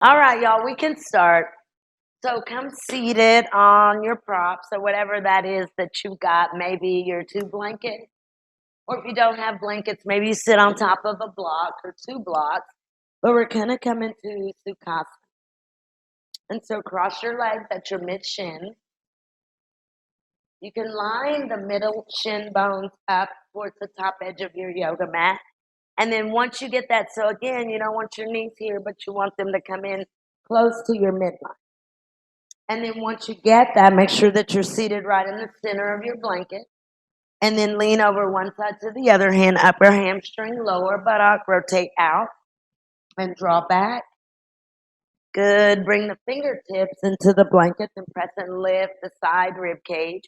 All right, y'all, we can start. So come seated on your props or whatever that is that you've got, maybe your two blankets, or if you don't have blankets, maybe you sit on top of a block or two blocks. But we're going to come into Sukhasana. And so cross your legs at your mid shin. You can line the middle shin bones up towards the top edge of your yoga mat. And then once you get that, so again, you don't want your knees here, but you want them to come in close to your midline. And then once you get that, make sure that you're seated right in the center of your blanket. And then lean over one side to the other, hand upper hamstring, lower buttock, rotate out and draw back. Good. Bring the fingertips into the blanket and press and lift the side rib cage.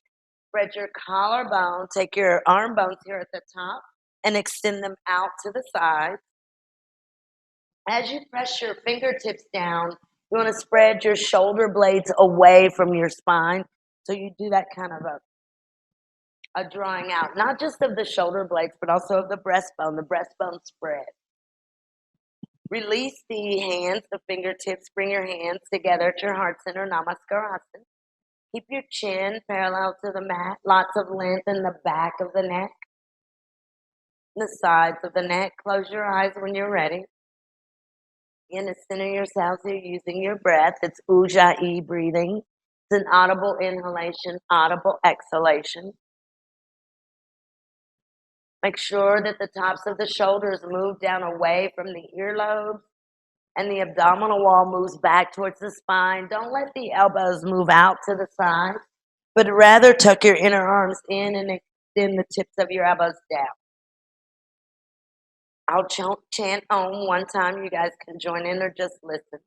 Spread your collarbone. Take your arm bones here at the top and extend them out to the side. As you press your fingertips down, you want to spread your shoulder blades away from your spine. So you do that kind of a drawing out, not just of the shoulder blades, but also of the breastbone spread. Release the hands, the fingertips, bring your hands together at your heart center, Namaskarasana. Keep your chin parallel to the mat, lots of length in the back of the neck, the sides of the neck. Close your eyes when you're ready. Begin to center yourselves here using your breath. It's Ujjayi breathing. It's an audible inhalation, audible exhalation. Make sure that the tops of the shoulders move down away from the earlobes and the abdominal wall moves back towards the spine. Don't let the elbows move out to the side, but rather tuck your inner arms in and extend the tips of your elbows down. I'll chant Om one time. You guys can join in or just listen.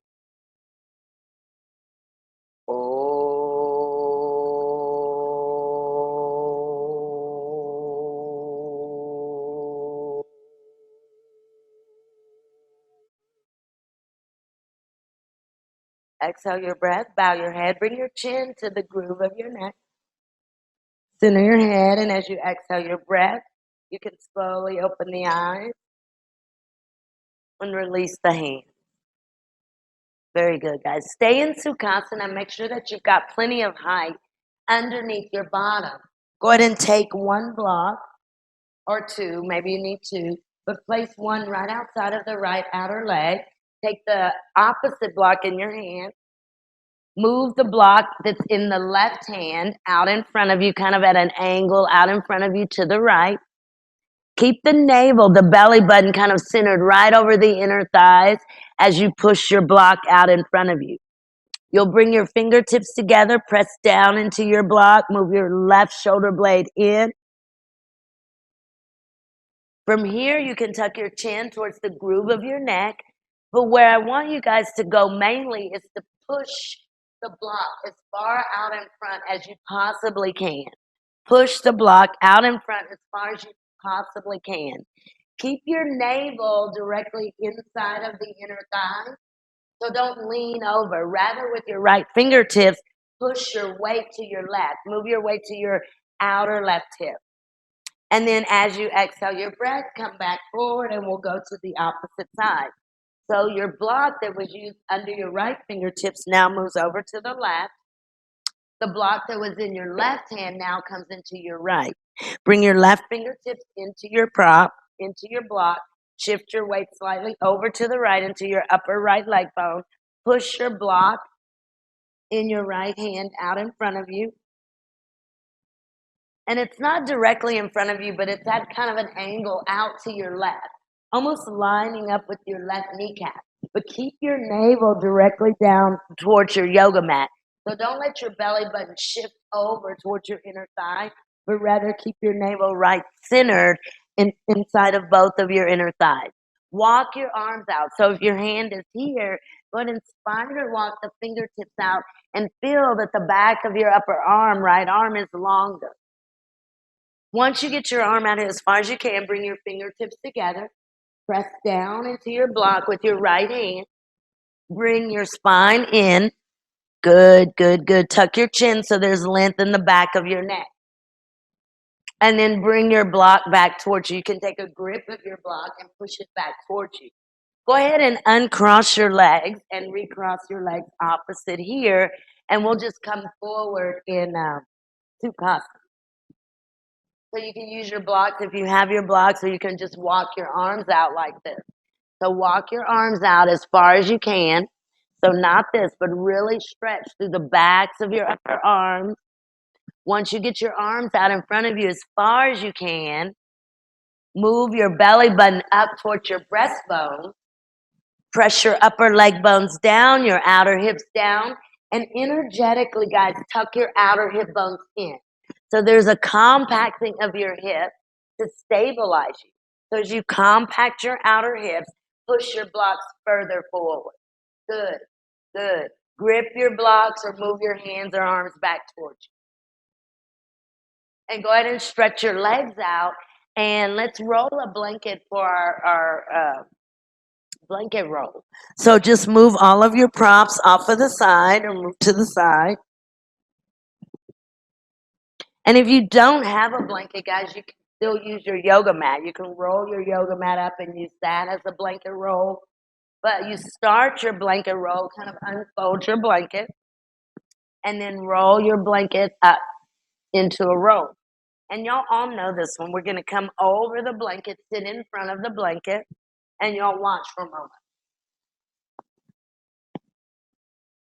Exhale your breath, bow your head, bring your chin to the groove of your neck. Center your head, and as you exhale your breath, you can slowly open the eyes and release the hands. Very good, guys. Stay in Sukhasana. Make sure that you've got plenty of height underneath your bottom. Go ahead and take one block or two, maybe you need two, but place one right outside of the right outer leg. Take the opposite block in your hand. Move the block that's in the left hand out in front of you, kind of at an angle out in front of you to the right. Keep the navel, the belly button kind of centered right over the inner thighs as you push your block out in front of you. You'll bring your fingertips together, press down into your block, move your left shoulder blade in. From here, you can tuck your chin towards the groove of your neck. But where I want you guys to go mainly is to push the block as far out in front as you possibly can. Push the block out in front as far as you possibly can. Keep your navel directly inside of the inner thigh. So don't lean over. Rather, with your right fingertips, push your weight to your left. Move your weight to your outer left hip. And then as you exhale your breath, come back forward and we'll go to the opposite side. So your block that was used under your right fingertips now moves over to the left. The block that was in your left hand now comes into your right. Bring your left fingertips into your prop, into your block. Shift your weight slightly over to the right into your upper right leg bone. Push your block in your right hand out in front of you. And it's not directly in front of you, but it's at kind of an angle out to your left, almost lining up with your left kneecap. But keep your navel directly down towards your yoga mat. So don't let your belly button shift over towards your inner thigh, but rather keep your navel right centered inside of both of your inner thighs. Walk your arms out. So if your hand is here, go ahead and spider walk the fingertips out and feel that the back of your upper arm, right arm, is longer. Once you get your arm out as far as you can, bring your fingertips together. Press down into your block with your right hand. Bring your spine in. Good, good, good. Tuck your chin so there's length in the back of your neck. And then bring your block back towards you. You can take a grip of your block and push it back towards you. Go ahead and uncross your legs and recross your legs opposite here, and we'll just come forward in Sukhasana. So you can use your blocks if you have your blocks, or you can just walk your arms out like this. So walk your arms out as far as you can. So not this, but really stretch through the backs of your upper arms. Once you get your arms out in front of you as far as you can, move your belly button up towards your breastbone. Press your upper leg bones down, your outer hips down, and energetically, guys, tuck your outer hip bones in. So there's a compacting of your hip to stabilize you. So as you compact your outer hips, push your blocks further forward. Good, good. Grip your blocks or move your hands or arms back towards you. And go ahead and stretch your legs out. And let's roll a blanket for our blanket roll. So just move all of your props off of the side or move to the side. And if you don't have a blanket, guys, you can still use your yoga mat. You can roll your yoga mat up and use that as a blanket roll. But you start your blanket roll, kind of unfold your blanket, and then roll your blanket up into a roll. And y'all all know this one. We're going to come over the blanket, sit in front of the blanket, and y'all watch for a moment.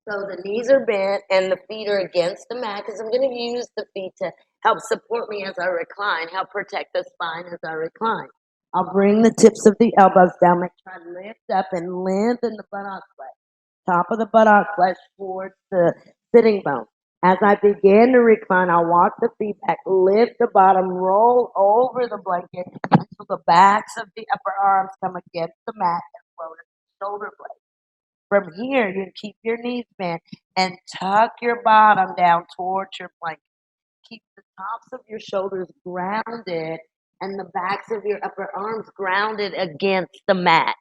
So the knees are bent and the feet are against the mat because I'm going to use the feet to help support me as I recline, help protect the spine as I recline. I'll bring the tips of the elbows down, make sure I lift up and lengthen the buttock flesh, top of the buttock flesh towards the sitting bone. As I begin to recline, I'll walk the feet back, lift the bottom, roll over the blanket until the backs of the upper arms come against the mat as well as the shoulder blades. From here, you keep your knees bent and tuck your bottom down towards your blanket. Keep the tops of your shoulders grounded and the backs of your upper arms grounded against the mat.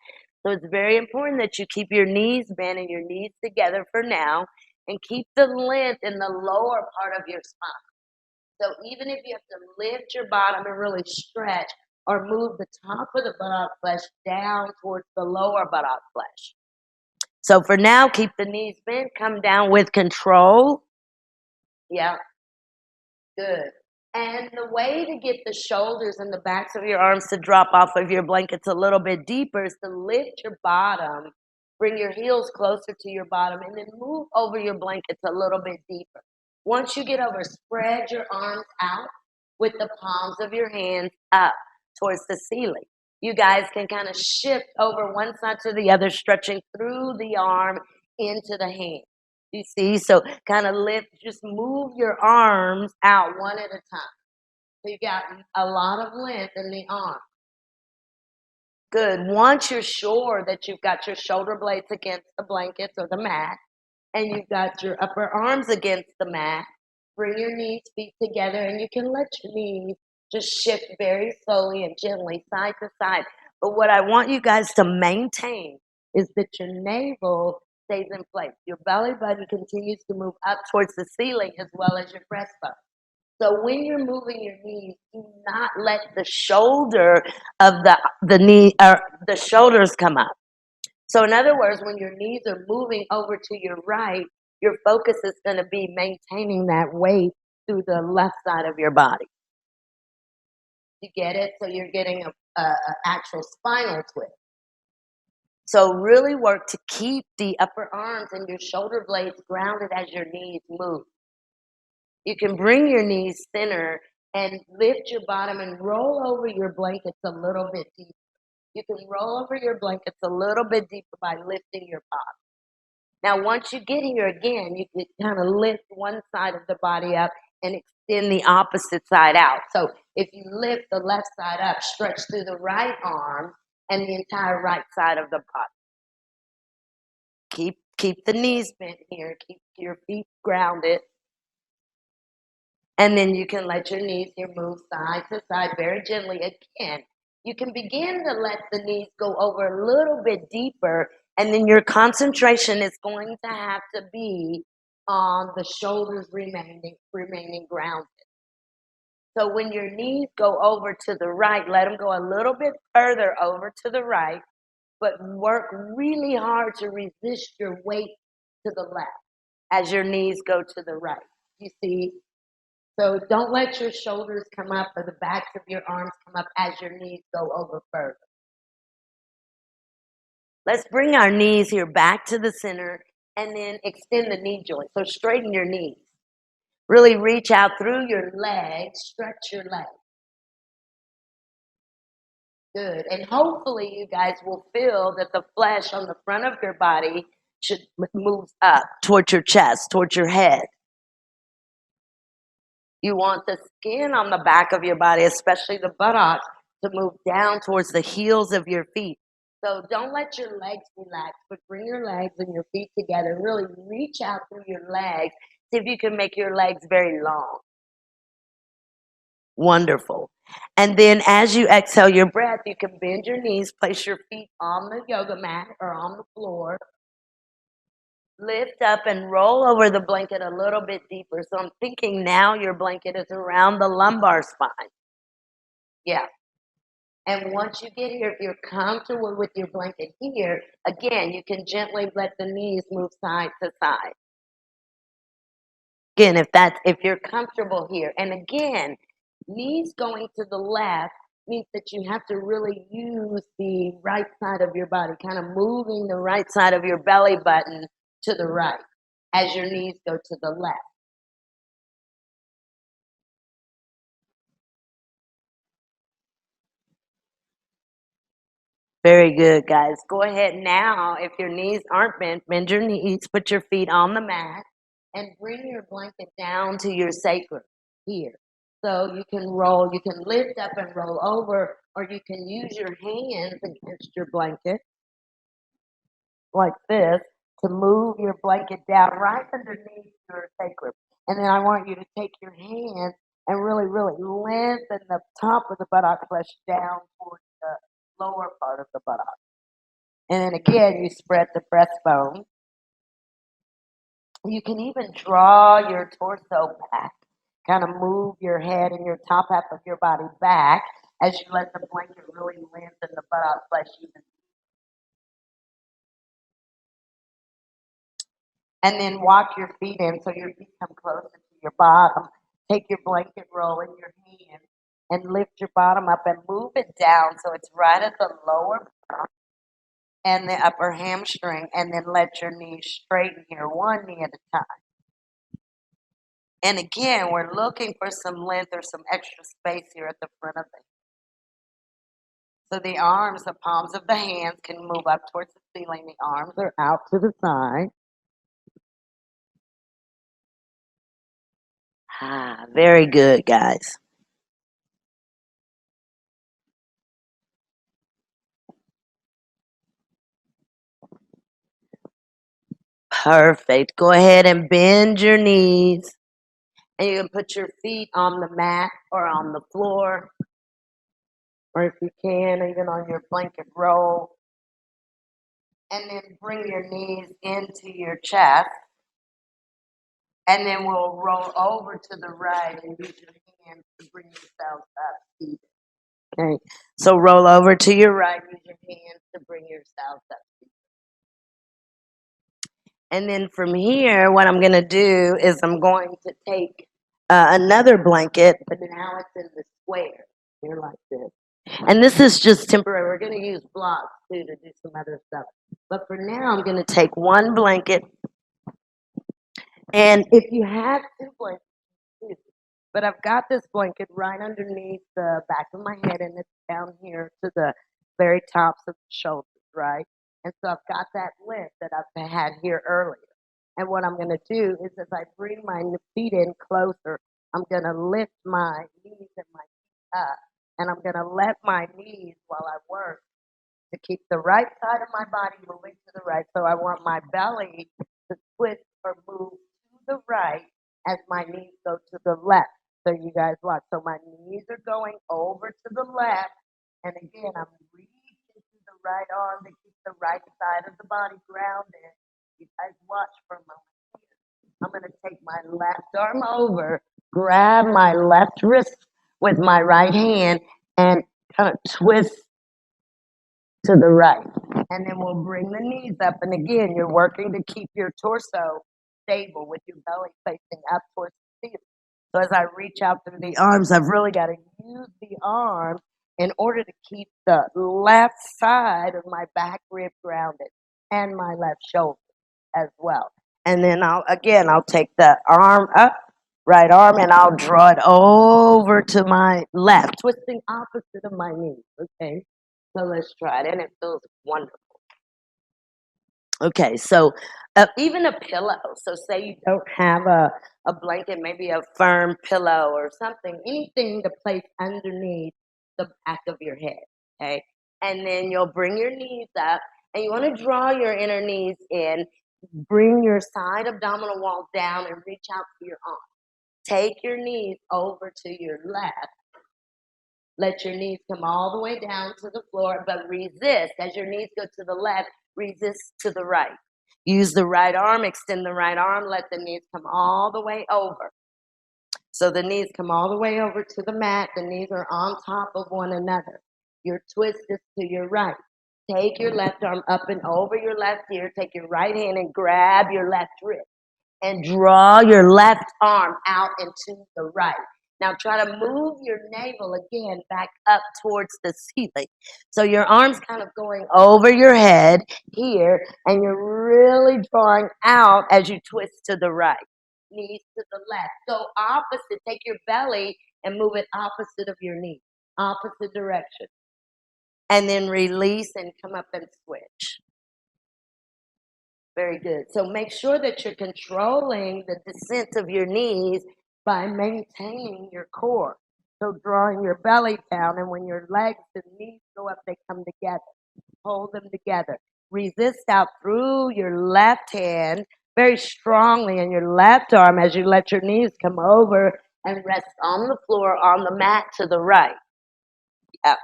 So it's very important that you keep your knees bent and your knees together for now and keep the length in the lower part of your spine. So even if you have to lift your bottom and really stretch or move the top of the buttock flesh down towards the lower buttock flesh. So for now, keep the knees bent, come down with control. Yeah, good. And the way to get the shoulders and the backs of your arms to drop off of your blankets a little bit deeper is to lift your bottom, bring your heels closer to your bottom, and then move over your blankets a little bit deeper. Once you get over, spread your arms out with the palms of your hands up towards the ceiling. You guys can kind of shift over one side to the other, stretching through the arm into the hand. You see? So kind of lift, just move your arms out one at a time. So you got a lot of length in the arm. Good. Once you're sure that you've got your shoulder blades against the blankets or the mat, and you've got your upper arms against the mat, bring your knees, feet together, and you can let your knees just shift very slowly and gently side to side. But what I want you guys to maintain is that your navel stays in place. Your belly button continues to move up towards the ceiling as well as your breastbone. So when you're moving your knees, do not let the shoulder of the knee or the shoulders come up. So in other words, when your knees are moving over to your right, your focus is going to be maintaining that weight through the left side of your body. You get it? So you're getting a actual spinal twist. So really work to keep the upper arms and your shoulder blades grounded as your knees move. You can bring your knees thinner and lift your bottom and roll over your blankets a little bit deeper. You can roll over your blankets a little bit deeper by lifting your bottom. Now, once you get here again, you can kind of lift one side of the body up and extend the opposite side out. So if you lift the left side up, stretch through the right arm and the entire right side of the body. Keep the knees bent here. Keep your feet grounded. And then you can let your knees here move side to side very gently again. You can begin to let the knees go over a little bit deeper, and then your concentration is going to have to be on the shoulders remaining grounded. So when your knees go over to the right, let them go a little bit further over to the right, but work really hard to resist your weight to the left as your knees go to the right. You see? So don't let your shoulders come up or the backs of your arms come up as your knees go over further. Let's bring our knees here back to the center and then extend the knee joint. So straighten your knees. Really reach out through your legs, stretch your legs. Good. And hopefully you guys will feel that the flesh on the front of your body should move up towards your chest, towards your head. You want the skin on the back of your body, especially the buttocks, to move down towards the heels of your feet. So don't let your legs relax, but bring your legs and your feet together. Really reach out through your legs. See if you can make your legs very long. Wonderful. And then as you exhale your breath, you can bend your knees, place your feet on the yoga mat or on the floor. Lift up and roll over the blanket a little bit deeper. So I'm thinking now your blanket is around the lumbar spine. Yeah. And once you get here, if you're comfortable with your blanket here, again, you can gently let the knees move side to side. Again, if you're comfortable here. And again, knees going to the left means that you have to really use the right side of your body, kind of moving the right side of your belly button to the right as your knees go to the left. Very good, guys. Go ahead now. If your knees aren't bent, bend your knees, put your feet on the mat, and bring your blanket down to your sacrum here. So you can roll, you can lift up and roll over, or you can use your hands against your blanket like this to move your blanket down right underneath your sacrum. And then I want you to take your hands and really, really lengthen the top of the buttock flesh down towards the lower part of the buttock. And then again, you spread the breastbone. You can even draw your torso back, kind of move your head and your top half of your body back as you let the blanket really lengthen the buttock flesh even. And then walk your feet in so your feet come closer to your bottom. Take your blanket roll in your hand and lift your bottom up and move it down so it's right at the lower and the upper hamstring, and then let your knees straighten here, one knee at a time. And again, we're looking for some length or some extra space here at the front of it. So the arms, the palms of the hands can move up towards the ceiling. The arms are out to the side. Ah, very good, guys. Perfect. Go ahead and bend your knees. And you can put your feet on the mat or on the floor. Or if you can, even on your blanket roll. And then bring your knees into your chest. And then we'll roll over to the right and use your hands to bring yourself up. Okay. So roll over to your right, use your hands to bring yourself up. And then from here, what I'm going to do is I'm going to take another blanket, but now it's in the square. Here like this. And this is just temporary. We're going to use blocks too to do some other stuff. But for now, I'm going to take one blanket. And if you have two blankets, too. But I've got this blanket right underneath the back of my head, and it's down here to the very tops of the shoulders, right? And so I've got that lift that I've had here earlier. And what I'm going to do is as I bring my feet in closer, I'm going to lift my knees and my feet up. And I'm going to let my knees, while I work, to keep the right side of my body moving to the right. So I want my belly to twist or move to the right as my knees go to the left. So you guys watch. So my knees are going over to the left. And again, I'm reaching to the right arm to keep the right side of the body grounded. You guys watch for a moment here. I'm going to take my left arm over, grab my left wrist with my right hand, and kind of twist to the right. And then we'll bring the knees up. And again, you're working to keep your torso stable with your belly facing up towards the ceiling. So as I reach out through the arms, I've really got to use the arm in order to keep the left side of my back rib grounded and my left shoulder as well. And then I'll take the arm up, right arm, and I'll draw it over to my left, twisting opposite of my knee. Okay, so let's try it, and it feels wonderful. Okay, so even a pillow. So say you don't have a blanket, maybe a firm pillow or something, anything to place underneath the back of your head. Okay, and then you'll bring your knees up, and you want to draw your inner knees in. Bring your side abdominal wall down and reach out to your arm. Take your knees over to your left. Let your knees come all the way down to the floor, but resist. As your knees go to the left, resist to the right. Use the right arm, extend the right arm, let the knees come all the way over. So the knees come all the way over to the mat. The knees are on top of one another. Your twist is to your right. Take your left arm up and over your left ear. Take your right hand and grab your left wrist. And draw your left arm out into the right. Now try to move your navel again back up towards the ceiling. So your arm's kind of going over your head here, and you're really drawing out as you twist to the right. Knees to the left. Go opposite. Take your belly and move it opposite of your knee. Opposite direction. And then release and come up and switch. Very good. So make sure that you're controlling the descent of your knees by maintaining your core. So drawing your belly down, and when your legs and knees go up, they come together. Hold them together. Resist out through your left hand very strongly in your left arm as you let your knees come over and rest on the floor on the mat to the right. Yeah.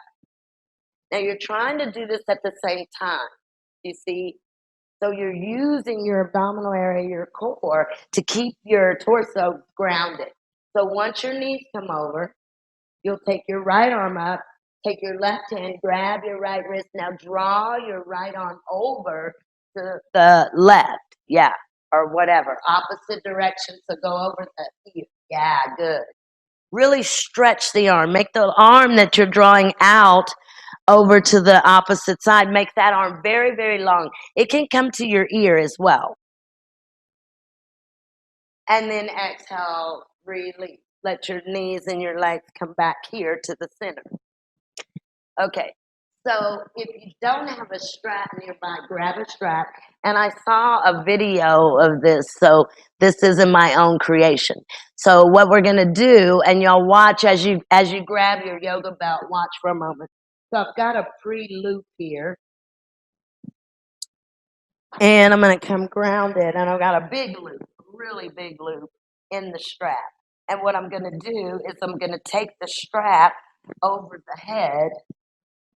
Now you're trying to do this at the same time. You see, so you're using your abdominal area, your core, to keep your torso grounded. So once your knees come over, you'll take your right arm up, take your left hand, grab your right wrist. Now draw your right arm over to the left. Yeah, or whatever. Opposite direction. So go over the ear. Yeah, good. Really stretch the arm. Make the arm that you're drawing out over to the opposite side. Make that arm very, very long. It can come to your ear as well. And then exhale, release. Let your knees and your legs come back here to the center. Okay, so if you don't have a strap nearby, grab a strap. And I saw a video of this, so this isn't my own creation. So what we're gonna do, and y'all watch as you grab your yoga belt, watch for a moment. So I've got a pre-loop here. And I'm going to come grounded, and I've got a big loop, really big loop in the strap. And what I'm going to do is I'm going to take the strap over the head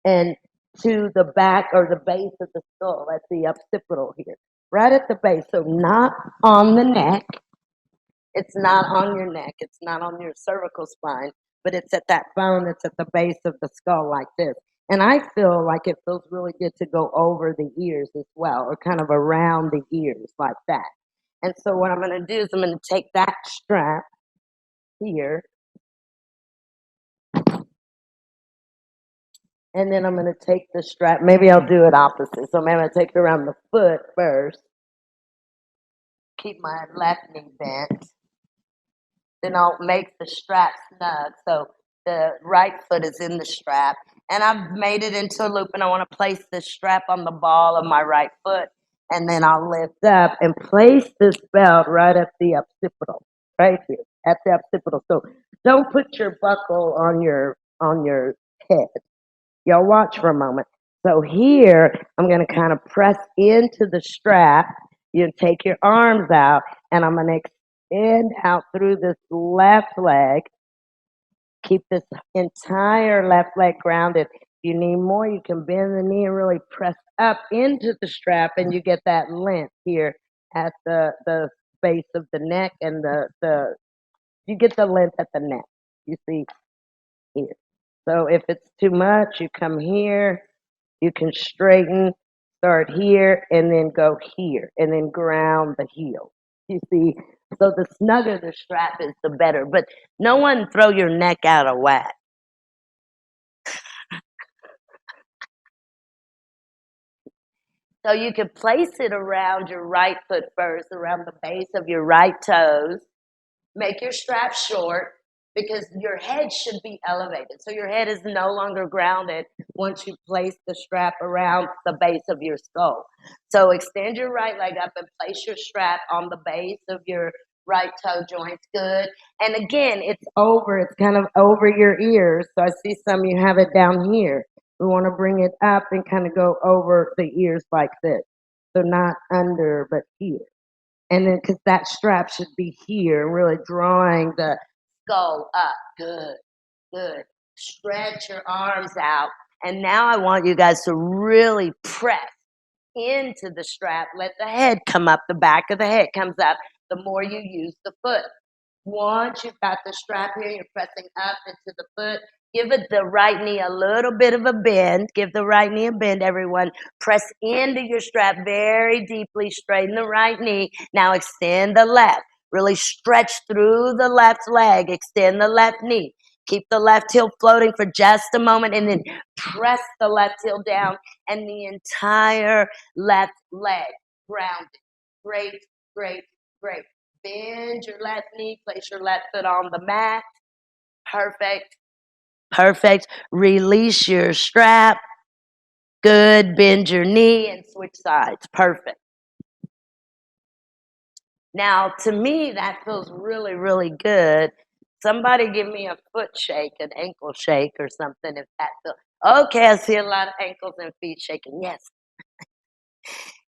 and to the back or the base of the skull at the occipital here, right at the base. So not on the neck. It's not on your neck. It's not on your cervical spine, but it's at that bone that's at the base of the skull like this. And I feel like it feels really good to go over the ears as well, or kind of around the ears like that. And so what I'm going to do is I'm going to take that strap here, and then I'm going to take the strap. Maybe I'll do it opposite. So maybe I'll take it around the foot first. Keep my left knee bent. Then I'll make the strap snug. So the right foot is in the strap. And I've made it into a loop, and I want to place this strap on the ball of my right foot. And then I'll lift up and place this belt right at the occipital, right here, at the occipital. So don't put your buckle on your head. Y'all watch for a moment. So here, I'm going to kind of press into the strap. You take your arms out, and I'm going to extend out through this left leg. Keep this entire left leg grounded. If you need more, you can bend the knee and really press up into the strap, and you get that length here at the base of the neck, and you get the length at the neck. You see here. So if it's too much, you come here, You can straighten, start here, and then go here, and then ground the heel. You see, so the snugger the strap is, the better. But no one throw your neck out of whack. So you can place it around your right foot first, around the base of your right toes. Make your strap short because your head should be elevated. So your head is no longer grounded once you place the strap around the base of your skull. So extend your right leg up and place your strap on the base of your right toe joints. Good. And again, it's kind of over your ears. So I see some of you have it down here. We want to bring it up and kind of go over the ears like this. So not under, but here. And then, because that strap should be here, really drawing the skull up. Good, good. Stretch your arms out. And now I want you guys to really press into the strap. Let the head come up. The back of the head comes up the more you use the foot. Once you've got the strap here, you're pressing up into the foot. Give it the right knee a little bit of a bend. Give the right knee a bend, everyone. Press into your strap very deeply. Straighten the right knee. Now extend the left. Really stretch through the left leg. Extend the left knee. Keep the left heel floating for just a moment and then press the left heel down and the entire left leg grounded. Great, great, great. Bend your left knee, place your left foot on the mat. Perfect. Perfect. Release your strap. Good. Bend your knee and switch sides. Perfect. Now, to me, that feels really, really good. Somebody give me a foot shake, an ankle shake or something if that feels okay. I see a lot of ankles and feet shaking. Yes,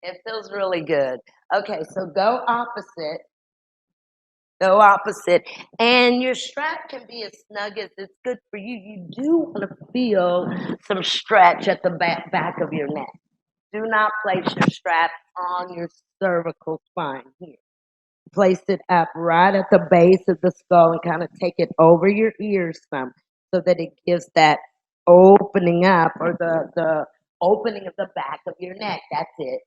it feels really good. Okay, so go opposite. Go opposite. And your strap can be as snug as it's good for you. You do want to feel some stretch at the back of your neck. Do not place your strap on your cervical spine here. Place it up right at the base of the skull and kind of take it over your ears some so that it gives that opening up or the opening of the back of your neck. That's it.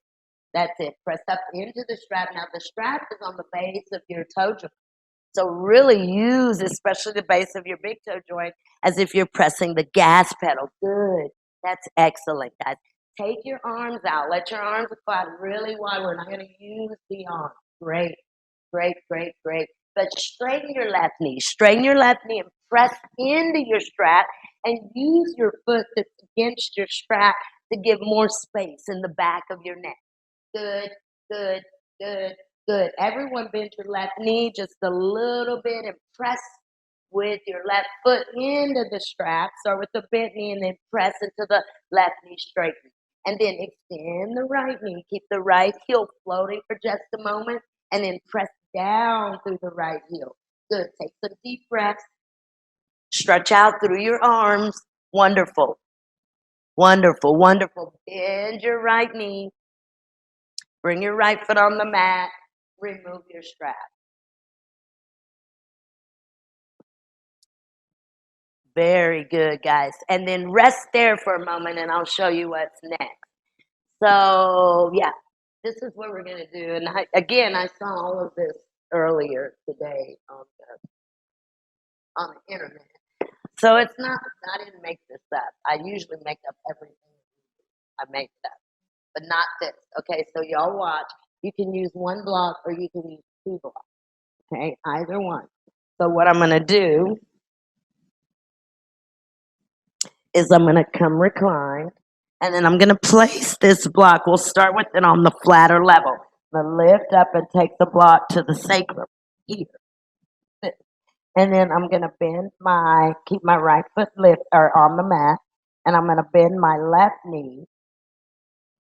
That's it. Press up into the strap. Now the strap is on the base of your toe joint. So really use, especially the base of your big toe joint, as if you're pressing the gas pedal. Good. That's excellent, guys. Take your arms out. Let your arms fly really wide. We're not going to use the arms. Great, great, great, great. But straighten your left knee. Straighten your left knee and press into your strap and use your foot that's against your strap to give more space in the back of your neck. Good, good, good, good. Everyone bend your left knee just a little bit and press with your left foot into the strap. Start with the bent knee and then press into the left knee straighten. And then extend the right knee. Keep the right heel floating for just a moment and then press down through the right heel. Good. Take some deep breaths. Stretch out through your arms. Wonderful. Wonderful, wonderful. Bend your right knee. Bring your right foot on the mat. Remove your strap. Very good, guys. And then rest there for a moment and I'll show you what's next. So, yeah, this is what we're going to do. And I saw all of this earlier today on the internet. So it's not, I didn't make this up. I usually make up everything. I make it up, but not this. Okay, so y'all watch. You can use one block or you can use two blocks. Okay, either one. So what I'm going to do is I'm going to come recline, and then I'm going to place this block. We'll start with it on the flatter level. I'm going to lift up and take the block to the sacrum here. And then I'm going to keep my right foot lift or on the mat, and I'm going to bend my left knee.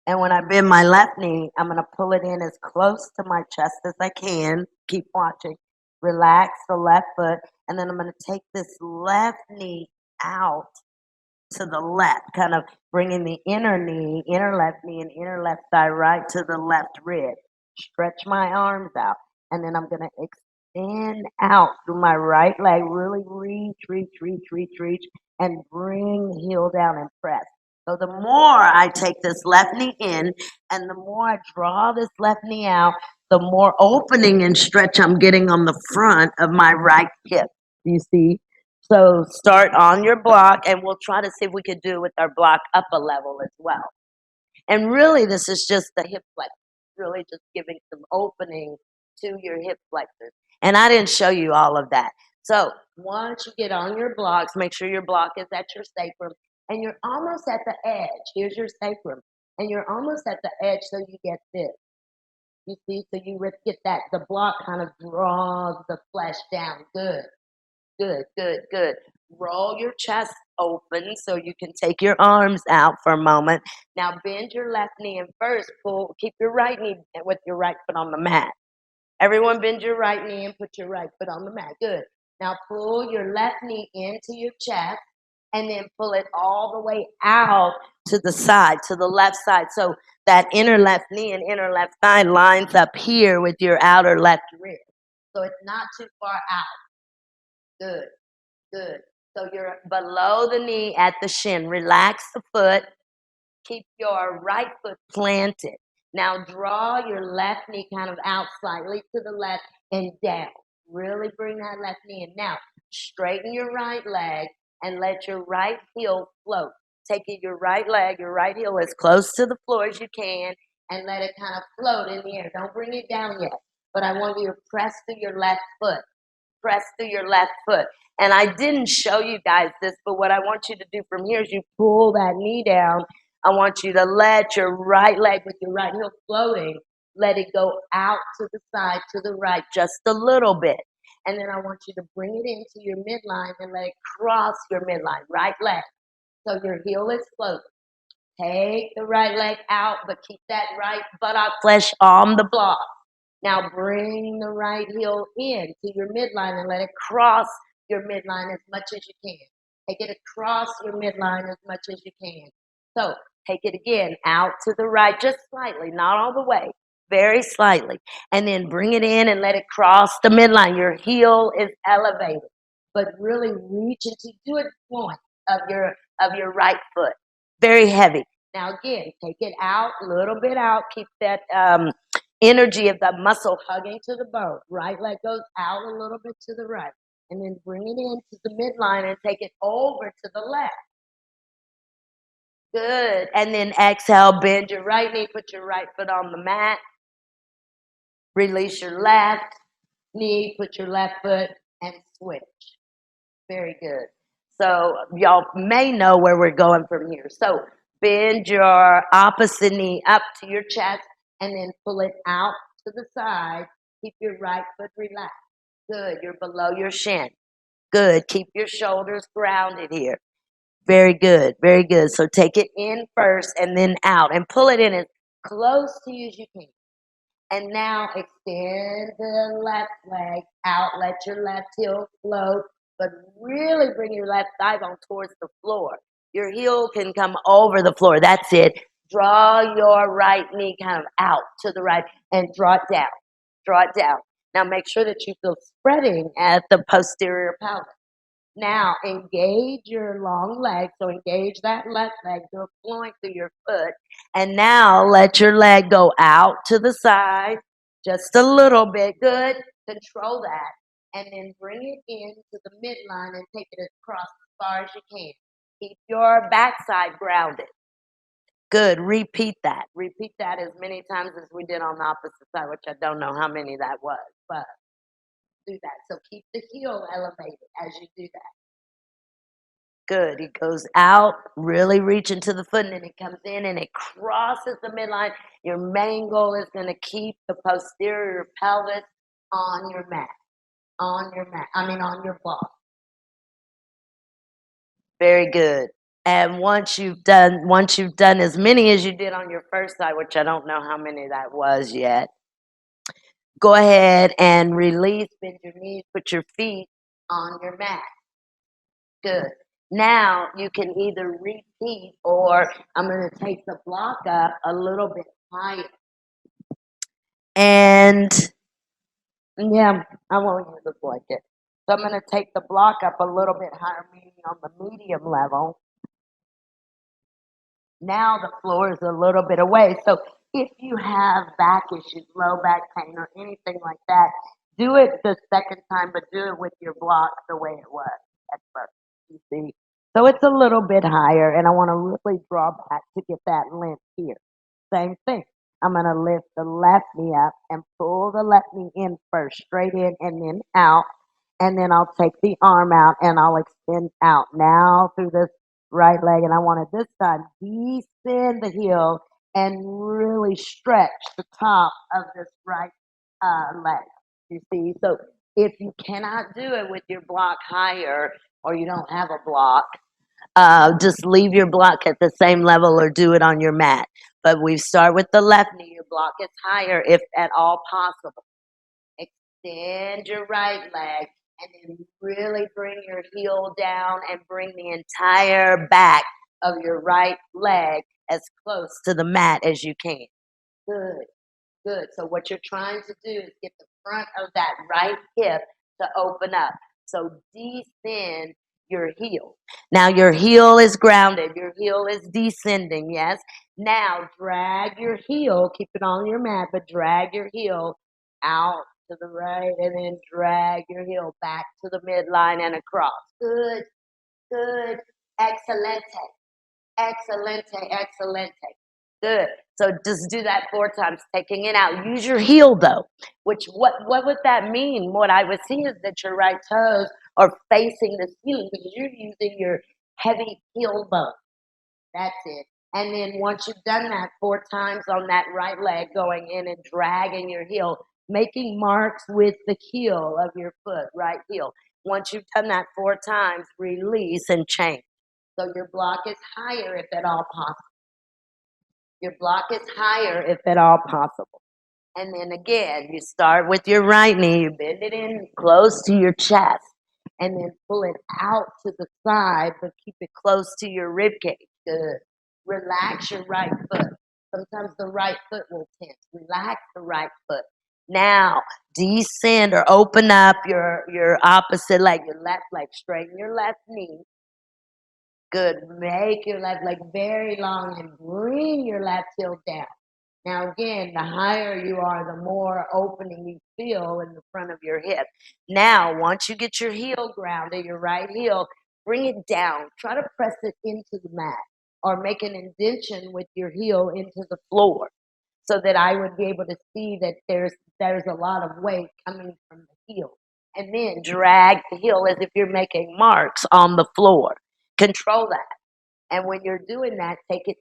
And when I bend my left knee, I'm going to pull it in as close to my chest as I can. Keep watching. Relax the left foot, and then I'm going to take this left knee out to the left, kind of bringing the inner left knee and inner left thigh right to the left rib. Stretch my arms out, and then I'm going to extend out through my right leg. Really reach, and bring the heel down and press. So the more I take this left knee in and the more I draw this left knee out, the more opening and stretch I'm getting on the front of my right hip. You see? So start on your block and we'll try to see if we could do it with our block up a level as well. And really, this is just the hip flexor, really just giving some opening to your hip flexors. And I didn't show you all of that. So once you get on your blocks, make sure your block is at your sacrum and you're almost at the edge. Here's your sacrum. And you're almost at the edge, so you get this. You see, so you get that, the block kind of draws the flesh down. Good, good, good, good. Roll your chest open so you can take your arms out for a moment. Now bend your left knee and first keep your right knee with your right foot on the mat. Everyone bend your right knee and put your right foot on the mat. Good. Now pull your left knee into your chest and then pull it all the way out to the side, to the left side. So that inner left knee and inner left thigh lines up here with your outer left rib. So it's not too far out. Good, good. So you're below the knee at the shin. Relax the foot. Keep your right foot planted. Now draw your left knee kind of out slightly to the left and down. Really bring that left knee in. Now straighten your right leg and let your right heel float. Taking your right leg, your right heel as close to the floor as you can and let it kind of float in the air. Don't bring it down yet, but I want you to press through your left foot. Press through your left foot. And I didn't show you guys this, but what I want you to do from here is you pull that knee down. I want you to let your right leg with your right heel floating, let it go out to the side, to the right, just a little bit. And then I want you to bring it into your midline and let it cross your midline, right leg. So your heel is floating. Take the right leg out, but keep that right buttock flesh on the block. Now bring the right heel in to your midline and let it cross your midline as much as you can. Take it across your midline as much as you can. So take it again out to the right, just slightly, not all the way, very slightly. And then bring it in and let it cross the midline. Your heel is elevated, but really reach into, do a point of your right foot. Very heavy. Now again, take it out, a little bit out, keep that energy of the muscle hugging to the bone. Right leg goes out a little bit to the right. And then bring it into the midline and take it over to the left. Good. And then exhale, bend your right knee, put your right foot on the mat. Release your left knee, put your left foot, and switch. Very good. So y'all may know where we're going from here. So bend your opposite knee up to your chest and then pull it out to the side. Keep your right foot relaxed. Good. You're below your shin. Good. Keep your shoulders grounded here. Very good. Very good. So take it in first and then out and pull it in as close to you as you can. And now extend the left leg out. Let your left heel float, but really bring your left thigh bone towards the floor. Your heel can come over the floor. That's it. Draw your right knee kind of out to the right and draw it down. Draw it down. Now make sure that you feel spreading at the posterior pelvis. Now engage your long leg. So engage that left leg, do a flowing through your foot. And now let your leg go out to the side, just a little bit. Good. Control that. And then bring it into the midline and take it across as far as you can. Keep your backside grounded. Good. Repeat that. Repeat that as many times as we did on the opposite side, which I don't know how many that was, but do that. So keep the heel elevated as you do that. Good. It goes out, really reach into the foot, and then it comes in and it crosses the midline. Your main goal is going to keep the posterior pelvis on your mat. On your block. Very good. And once you've done as many as you did on your first side, which I don't know how many that was yet, go ahead and release, bend your knees, put your feet on your mat. Good. Now you can either repeat or I'm going to take the block up a little bit higher. And yeah, I won't use the blanket. So I'm going to take the block up a little bit higher, meaning on the medium level. Now the floor is a little bit away. So if you have back issues, low back pain, or anything like that, do it the second time, but do it with your block the way it was at first. You see? So it's a little bit higher, and I want to really draw back to get that length here. Same thing. I'm going to lift the left knee up and pull the left knee in first, straight in and then out. And then I'll take the arm out and I'll extend out now through this right leg. And I want to this time descend the heel and really stretch the top of this right leg. You see? So if you cannot do it with your block higher or you don't have a block, just leave your block at the same level or do it on your mat. But we start with the left knee. Your block is higher if at all possible. Extend your right leg and then really bring your heel down and bring the entire back of your right leg as close to the mat as you can. Good, good. So what you're trying to do is get the front of that right hip to open up. So descend your heel. Now your heel is grounded. Your heel is descending, yes? Now drag your heel, keep it on your mat, but drag your heel out to the right and then drag your heel back to the midline and across. Good, good. Excelente, excelente, excelente. Good. So just do that 4 times, taking it out. Use your heel though. Which what would that mean? What I would see is that your right toes are facing the ceiling because you're using your heavy heel bone. That's it. And then once you've done that 4 times on that right leg, going in and dragging your heel, making marks with the heel of your foot, right heel. Once you've done that 4 times, release and change. So your block is higher if at all possible. Your block is higher if at all possible. And then again, you start with your right knee, you bend it in close to your chest, and then pull it out to the side, but keep it close to your rib cage. Good. Relax your right foot. Sometimes the right foot will tense. Relax the right foot. Now, descend or open up your opposite leg, your left leg. Straighten your left knee. Good. Make your left leg very long and bring your left heel down. Now, again, the higher you are, the more opening you feel in the front of your hip. Now, once you get your heel grounded, your right heel, bring it down. Try to press it into the mat or make an indentation with your heel into the floor so that I would be able to see that there's a lot of weight coming from the heel. And then drag the heel as if you're making marks on the floor. Control that. And when you're doing that, take it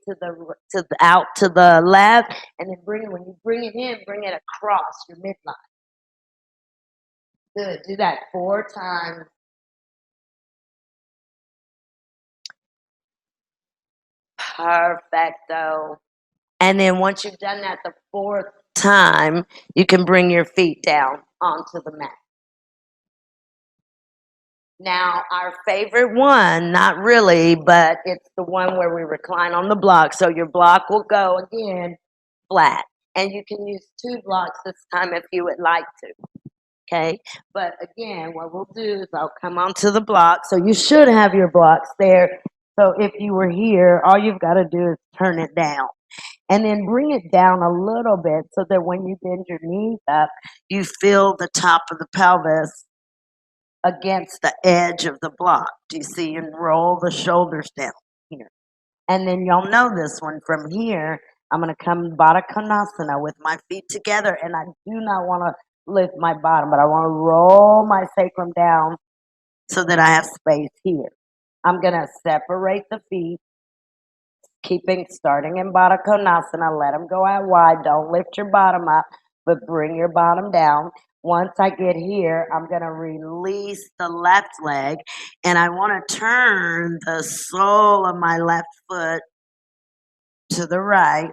out to the left, and then when you bring it in, bring it across your midline. Good. Do that 4 times. Perfecto. And then once you've done that the 4th time, you can bring your feet down onto the mat. Now, our favorite one, not really, but it's the one where we recline on the block. So your block will go again flat. And you can use 2 blocks this time if you would like to. Okay. But again, what we'll do is I'll come onto the block. So you should have your blocks there. So if you were here, all you've got to do is turn it down. And then bring it down a little bit so that when you bend your knees up, you feel the top of the pelvis against the edge of the block. Do you see? And roll the shoulders down here. And then you'll know this one from here. I'm going to come Baddha Konasana with my feet together. And I do not want to lift my bottom, but I want to roll my sacrum down so that I have space here. I'm going to separate the feet, starting in Baddha Konasana. Let them go out wide. Don't lift your bottom up, but bring your bottom down. Once I get here, I'm going to release the left leg, and I want to turn the sole of my left foot to the right,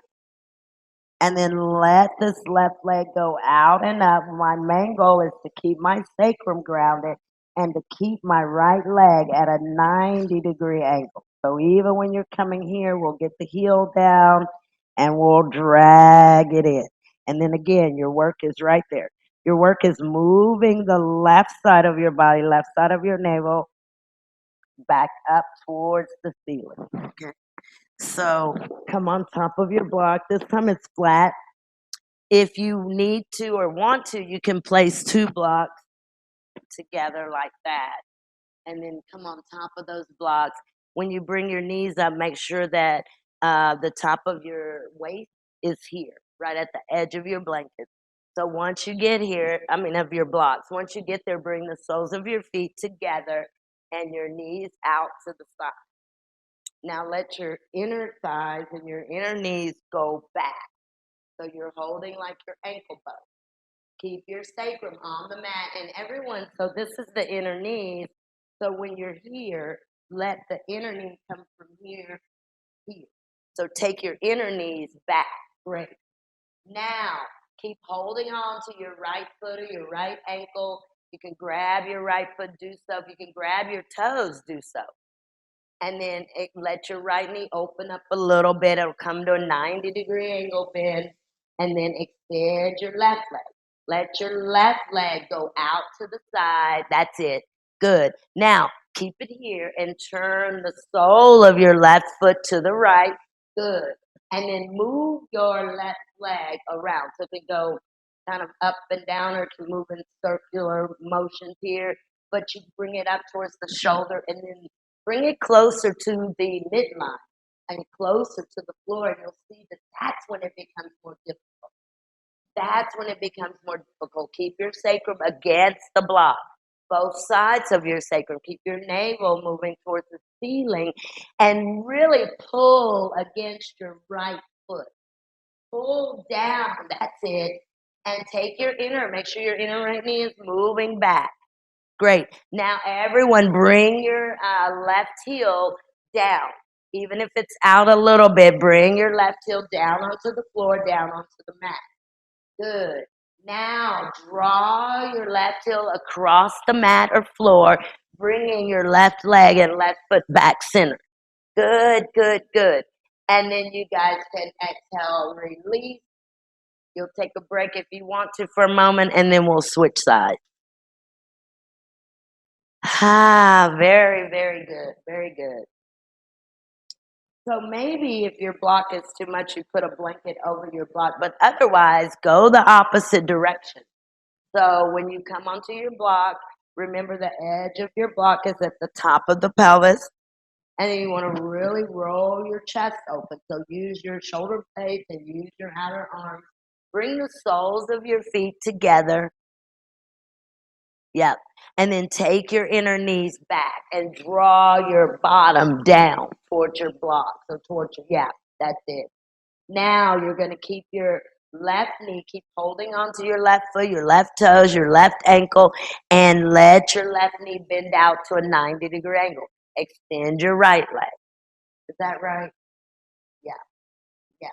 and then let this left leg go out and up. My main goal is to keep my sacrum grounded and to keep my right leg at a 90-degree angle. So even when you're coming here, we'll get the heel down and we'll drag it in. And then again, your work is right there. Your work is moving the left side of your body, left side of your navel, back up towards the ceiling. Okay. So come on top of your block. This time it's flat. If you need to or want to, you can place 2 blocks together like that. And then come on top of those blocks. When you bring your knees up, make sure that the top of your waist is here, right at the edge of your blanket. So once you get here, of your blocks, once you get there, bring the soles of your feet together and your knees out to the side. Now let your inner thighs and your inner knees go back. So you're holding like your ankle bone. Keep your sacrum on the mat. And everyone, so this is the inner knees. So when you're here, let the inner knee come from here, here. So take your inner knees back. Great. Now, keep holding on to your right foot or your right ankle. You can grab your right foot, do so. If you can grab your toes, do so. And then let your right knee open up a little bit. It'll come to a 90-degree angle bend. And then extend your left leg. Let your left leg go out to the side. That's it. Good. Now, keep it here and turn the sole of your left foot to the right. Good. And then move your left leg around. So it can go kind of up and down, or it can move in circular motions here. But you bring it up towards the shoulder and then bring it closer to the midline and closer to the floor, and you'll see that that's when it becomes more difficult. That's when it becomes more difficult. Keep your sacrum against the block, both sides of your sacrum. Keep your navel moving towards the ceiling and really pull against your right foot. Pull down, that's it. And take your inner, make sure your inner right knee is moving back. Great. Now, everyone, bring your left heel down. Even if it's out a little bit, bring your left heel down onto the floor, down onto the mat. Good. Now, draw your left heel across the mat or floor, bringing your left leg and left foot back center. Good, good, good. And then you guys can exhale, release. You'll take a break if you want to for a moment, and then we'll switch sides. Very, very good. Very good. So maybe if your block is too much, you put a blanket over your block, but otherwise, go the opposite direction. So when you come onto your block, remember the edge of your block is at the top of the pelvis, and then you want to really roll your chest open. So use your shoulder blades and use your outer arms. Bring the soles of your feet together. Yep. And then take your inner knees back and draw your bottom down towards your block. So towards your, yeah, that's it. Now you're going to keep your left knee, keep holding on to your left foot, your left toes, your left ankle, and let your left knee bend out to a 90-degree angle. Extend your right leg. Is that right? Yeah, yeah,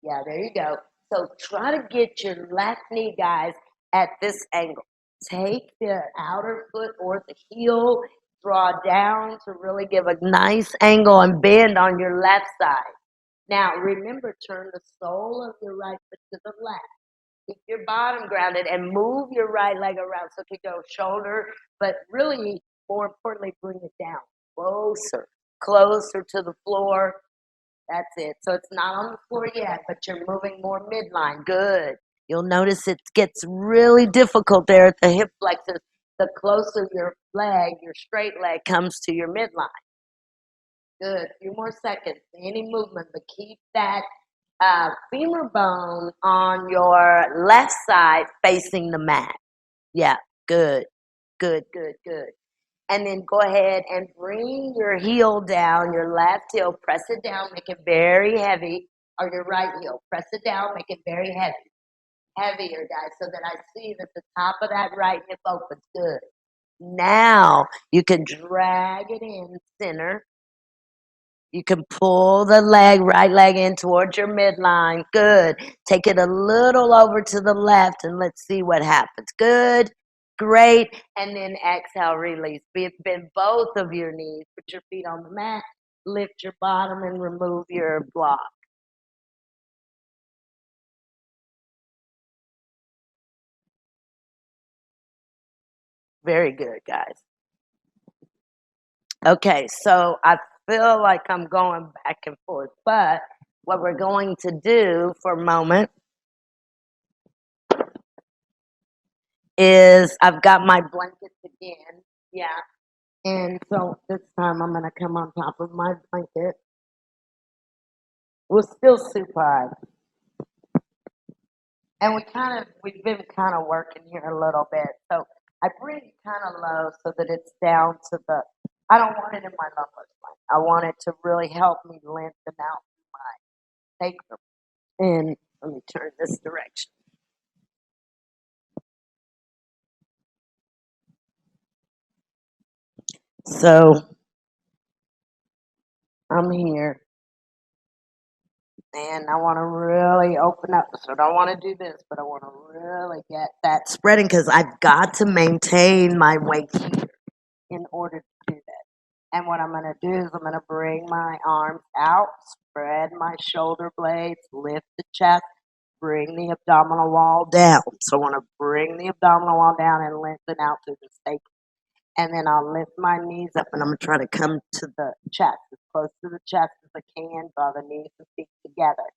yeah, there you go. So try to get your left knee, guys, at this angle. Take the outer foot or the heel, draw down to really give a nice angle and bend on your left side. Now, remember, turn the sole of your right foot to the left. Keep your bottom grounded and move your right leg around so it can go shoulder, but really, more importantly, bring it down closer, closer to the floor. That's it. So it's not on the floor yet, but you're moving more midline. Good. You'll notice it gets really difficult there at the hip flexors. The closer your leg, your straight leg, comes to your midline. Good. A few more seconds. Any movement, but keep that femur bone on your left side facing the mat. Yeah. Good. Good, good, good. And then go ahead and bring your heel down, your left heel, press it down, make it very heavy, or your right heel, press it down, make it very heavy. Heavier, guys, so that I see that the top of that right hip opens. Good. Now you can drag it in center. You can pull the right leg in towards your midline. Good. Take it a little over to the left and let's see what happens. Good. Great. And then exhale, release. Bend both of your knees. Put your feet on the mat. Lift your bottom and remove your block. Very good, guys. Okay, so I feel like I'm going back and forth. But what we're going to do for a moment is I've got my blankets again. Yeah. And so this time I'm going to come on top of my blanket. We're still supine. And we've been kind of working here a little bit. So I bring it kind of low so that it's down to I don't want it in my lumbar spine. I want it to really help me lengthen out my sacrum. And let me turn this direction. So I'm here and I want to really open up. So I don't want to do this, but I want to really get that spreading because I've got to maintain my weight here in order to do that. And what I'm going to do is I'm going to bring my arms out, spread my shoulder blades, lift the chest, bring the abdominal wall down. So I want to bring the abdominal wall down and lengthen out through the sacrum. And then I'll lift my knees up and I'm going to try to come to the chest, as close to the chest as I can, draw the knees and feet together.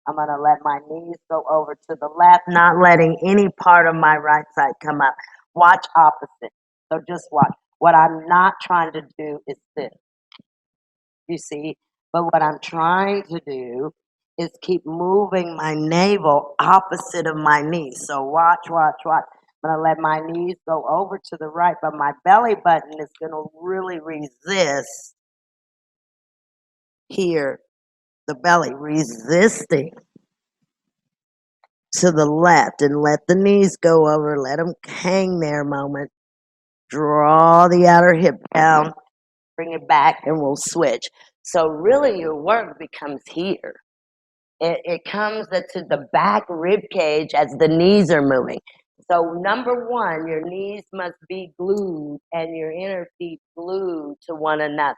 I'm going to let my knees go over to the left, not letting any part of my right side come up. Watch opposite. So just watch. What I'm not trying to do is this, you see? But what I'm trying to do is keep moving my navel opposite of my knees. So watch, watch, watch. I'm going to let my knees go over to the right, but my belly button is going to really resist here, the belly resisting to the left, and let the knees go over, let them hang there a moment. Draw the outer hip down, bring it back, and we'll switch. So really your work becomes here. It comes to the back rib cage as the knees are moving. So number one, your knees must be glued and your inner feet glued to one another.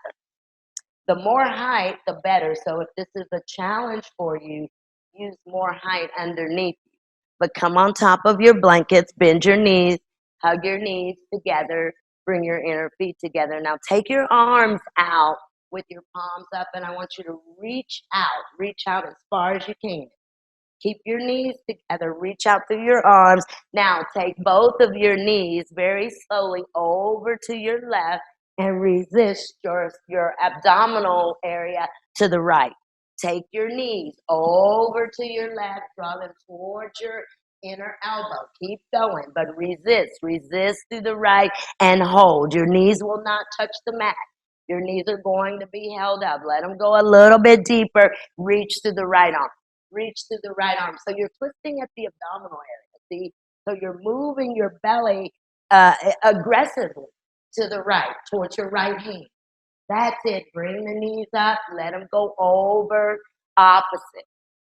The more height, the better. So if this is a challenge for you, use more height underneath you. But come on top of your blankets, bend your knees, hug your knees together, bring your inner feet together. Now take your arms out with your palms up, and I want you to reach out as far as you can. Keep your knees together, reach out through your arms. Now take both of your knees very slowly over to your left and resist your abdominal area to the right. Take your knees over to your left, draw them towards your inner elbow. Keep going, but resist through the right and hold. Your knees will not touch the mat. Your knees are going to be held up. Let them go a little bit deeper. Reach to the right arm. Reach to the right arm. So you're twisting at the abdominal area. See? So you're moving your belly aggressively to the right, towards your right hand. That's it. Bring the knees up. Let them go over opposite.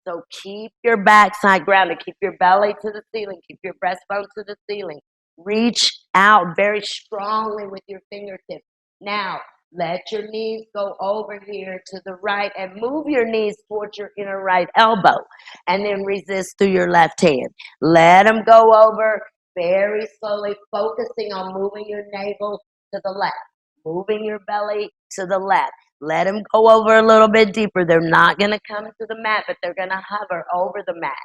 So keep your backside grounded. Keep your belly to the ceiling. Keep your breastbone to the ceiling. Reach out very strongly with your fingertips. Now, let your knees go over here to the right and move your knees towards your inner right elbow. And then resist through your left hand. Let them go over very slowly, focusing on moving your navel to the left, moving your belly to the left. Let them go over a little bit deeper. They're not going to come to the mat, but they're going to hover over the mat.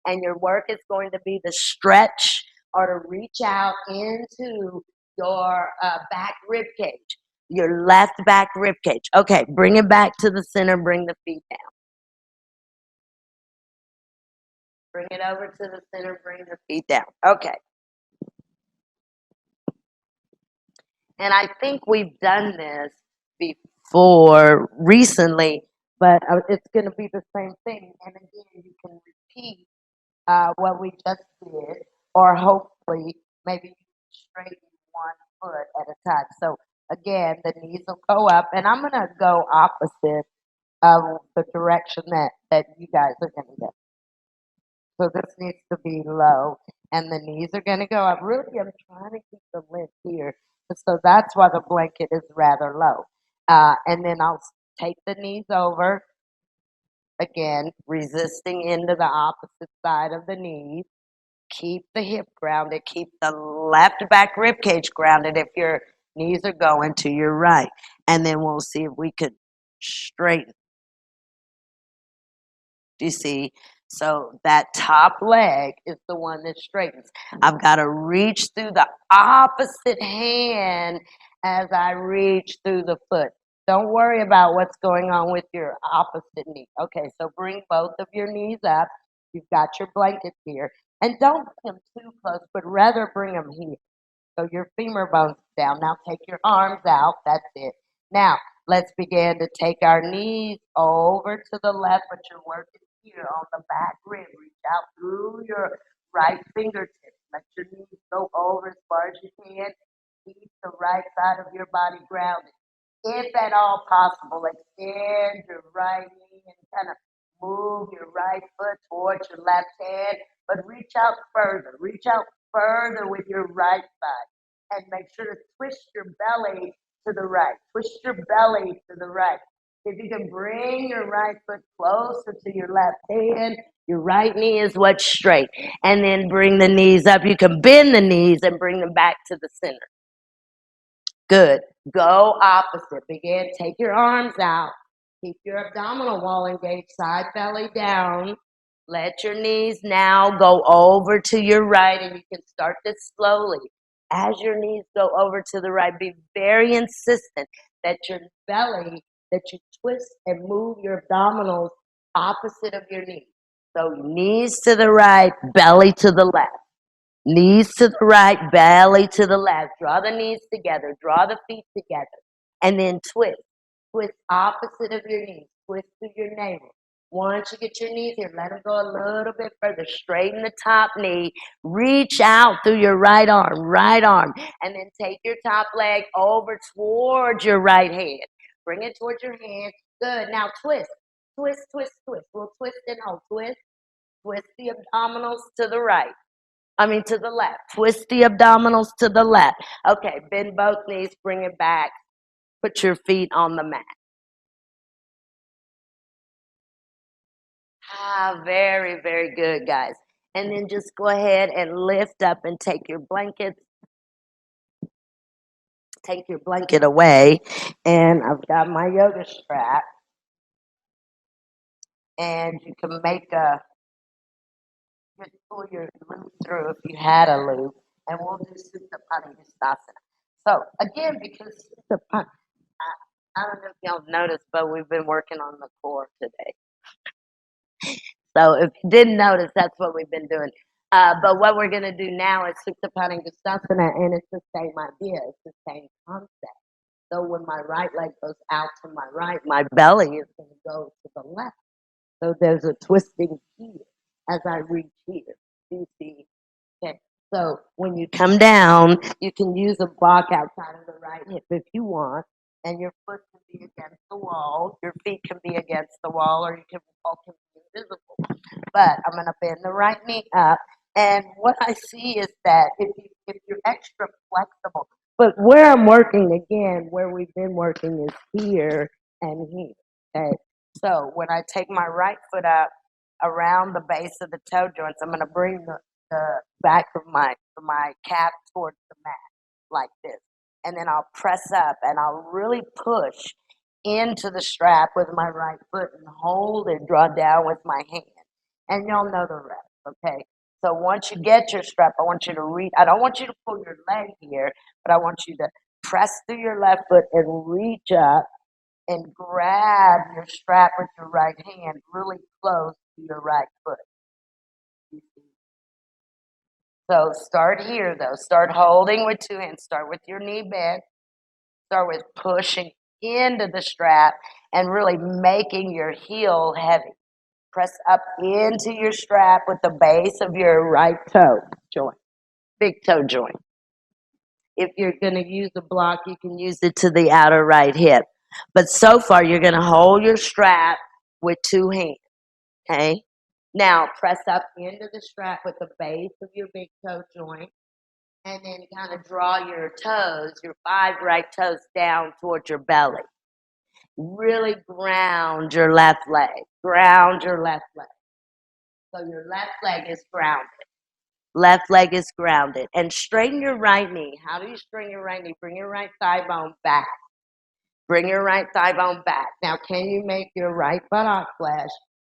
And your work is going to be to stretch or to reach out into your back rib cage, your left back rib cage. Okay, bring it back to the center. Bring the feet down. Bring it over to the center. Bring the feet down. Okay. And I think we've done this before recently, but it's going to be the same thing. And again, you can repeat what we just did, or hopefully maybe you can straighten one foot at a time. So again, the knees will go up, and I'm going to go opposite of the direction that you guys are going to go. So this needs to be low, and the knees are going to go up. Really, I'm trying to keep the length here. So that's why the blanket is rather low. And then I'll take the knees over, again, resisting into the opposite side of the knees. Keep the hip grounded. Keep the left back rib cage grounded if your knees are going to your right. And then we'll see if we could straighten. Do you see? So that top leg is the one that straightens. I've got to reach through the opposite hand as I reach through the foot. Don't worry about what's going on with your opposite knee. Okay, so bring both of your knees up. You've got your blanket here. And don't bring them too close, but rather bring them here. So your femur bones down. Now take your arms out. That's it. Now let's begin to take our knees over to the left, but you're working here on the back rib. Reach out through your right fingertips. Let your knees go over as far as you can. Keep the right side of your body grounded. If at all possible, extend your right knee and kind of move your right foot towards your left hand, but reach out further. Reach out further with your right side and make sure to twist your belly to the right. Twist your belly to the right. If you can bring your right foot closer to your left hand, your right knee is what's straight. And then bring the knees up. You can bend the knees and bring them back to the center. Good. Go opposite. Begin. Take your arms out. Keep your abdominal wall engaged. Side belly down. Let your knees now go over to your right, and you can start this slowly. As your knees go over to the right, be very insistent that your belly, that you twist and move your abdominals opposite of your knees. So knees to the right, belly to the left. Knees to the right, belly to the left. Draw the knees together. Draw the feet together. And then twist. Twist opposite of your knees. Twist through your navel. Once you get your knees here, let them go a little bit further. Straighten the top knee. Reach out through your right arm. Right arm. And then take your top leg over towards your right hand. Bring it towards your hand. Good. Now twist. Twist, twist, twist. We'll twist and hold. Twist. Twist the abdominals to the right. To the left. Twist the abdominals to the left. Okay, bend both knees, bring it back. Put your feet on the mat. Very, very good, guys. And then just go ahead and lift up and take your blanket away. And I've got my yoga strap. And you can just pull your loop through if you had a loop. And we'll do Supta Padangusthasana. So again, because I don't know if y'all noticed, but we've been working on the core today. So if you didn't notice, that's what we've been doing. But what we're going to do now is Supta Padangusthasana, and it's the same idea. It's the same concept. So when my right leg goes out to my right, my belly is going to go to the left. So there's a twisting here as I reach here. You see? Okay. So when you come down, you can use a block outside of the right hip if you want, and your foot can be against the wall, your feet can be against the wall, or you can all can be invisible. But I'm going to bend the right knee up, and what I see is that if you're extra flexible, but where I'm working again, where we've been working is here and here. Okay, so when I take my right foot up around the base of the toe joints, I'm going to bring the back of my calf towards the mat like this. And then I'll press up and I'll really push into the strap with my right foot and hold and draw down with my hand. And y'all know the rest, okay? So once you get your strap, I want you to reach. I don't want you to pull your leg here, but I want you to press through your left foot and reach up and grab your strap with your right hand really close to your right foot. So start here though. Start holding with two hands. Start with your knee bent. Start with pushing into the strap and really making your heel heavy. Press up into your strap with the base of your right toe joint, big toe joint. If you're going to use a block, you can use it to the outer right hip. But so far, you're going to hold your strap with two hands, okay? Now, press up into the strap with the base of your big toe joint, and then kind of draw your toes, your 5 right toes down towards your belly. Really ground your left leg. Ground your left leg. So your left leg is grounded. Left leg is grounded. And straighten your right knee. How do you straighten your right knee? Bring your right thigh bone back. Bring your right thigh bone back. Now, can you make your right buttock flesh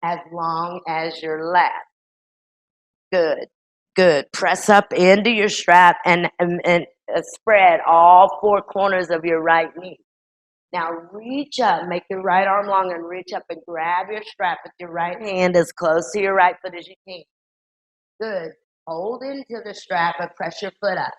as long as your left? Good, good. Press up into your strap and spread all four corners of your right knee. Now reach up, make your right arm long and reach up and grab your strap with your right hand as close to your right foot as you can. Good. Hold into the strap and press your foot up.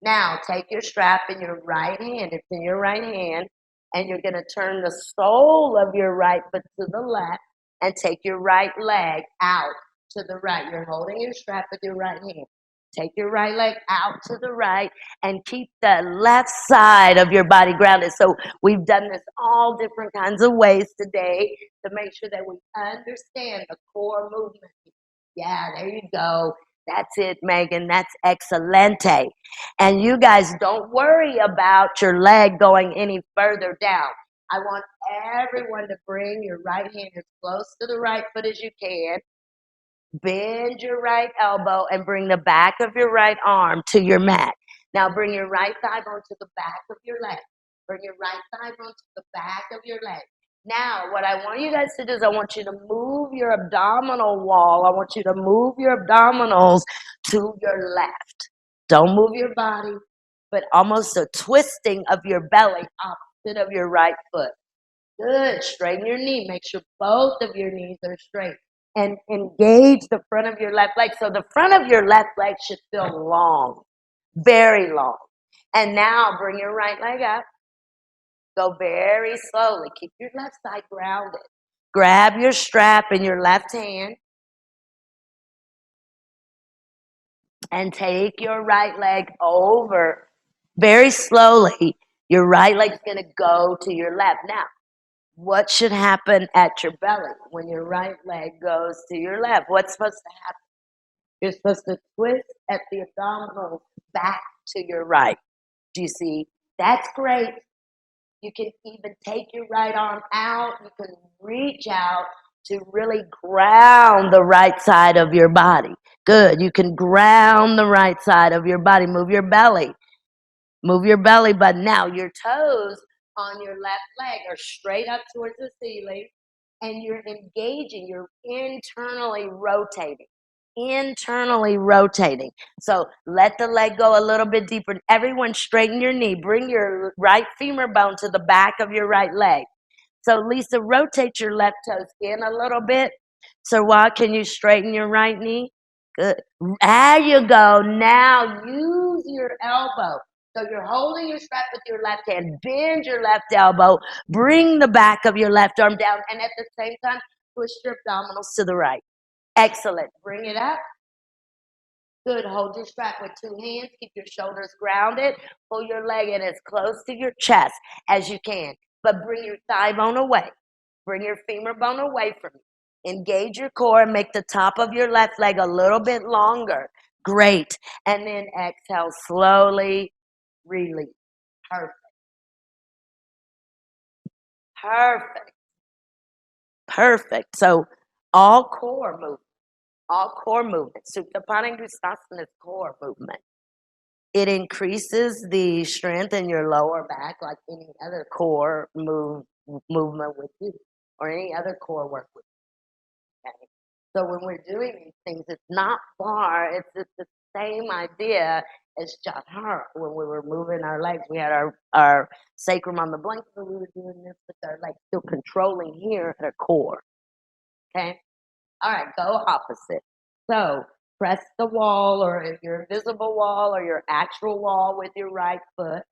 Now take your strap in your right hand. It's in your right hand. And you're going to turn the sole of your right foot to the left and take your right leg out to the right. You're holding your strap with your right hand. Take your right leg out to the right and keep the left side of your body grounded. So we've done this all different kinds of ways today to make sure that we understand the core movement. Yeah, there you go. That's it, Megan. That's excelente. And you guys don't worry about your leg going any further down. I want everyone to bring your right hand as close to the right foot as you can. Bend your right elbow and bring the back of your right arm to your mat. Now bring your right thigh bone to the back of your leg. Bring your right thigh bone to the back of your leg. Now, what I want you guys to do is I want you to move your abdominal wall. I want you to move your abdominals to your left. Don't move your body, but almost a twisting of your belly opposite of your right foot. Good. Straighten your knee. Make sure both of your knees are straight. And engage the front of your left leg. So the front of your left leg should feel long, very long. And now bring your right leg up. Go very slowly. Keep your left side grounded. Grab your strap in your left hand and take your right leg over very slowly. Your right leg's going to go to your left. Now, what should happen at your belly when your right leg goes to your left? What's supposed to happen? You're supposed to twist at the abdominals back to your right. Do you see? That's great. You can even take your right arm out. You can reach out to really ground the right side of your body. Good. You can ground the right side of your body. Move your belly. Move your belly button. Now, your toes on your left leg are straight up towards the ceiling, and you're engaging. You're internally rotating. Internally rotating. So let the leg go a little bit deeper. Everyone straighten your knee. Bring your right femur bone to the back of your right leg. So Lisa, rotate your left toes in a little bit. So why can you straighten your right knee? Good. There you go. Now use your elbow. So you're holding your strap with your left hand. Bend your left elbow. Bring the back of your left arm down. And at the same time, push your abdominals to the right. Excellent. Bring it up. Good. Hold your strap with two hands. Keep your shoulders grounded. Pull your leg in as close to your chest as you can. But bring your thigh bone away. Bring your femur bone away from you. Engage your core and make the top of your left leg a little bit longer. Great. And then exhale slowly. Release. Perfect. Perfect. Perfect. So all core movement. All core movement. Supta Panasana is core movement. It increases the strength in your lower back like any other core movement would do, or any other core work would do. Okay? So when we're doing these things, it's not far. It's just the same idea as Jatara. When we were moving our legs, we had our sacrum on the blanket, but we were doing this with our legs still controlling here at our core. Okay? All right, go opposite. So press the wall or your invisible wall or your actual wall with your right foot,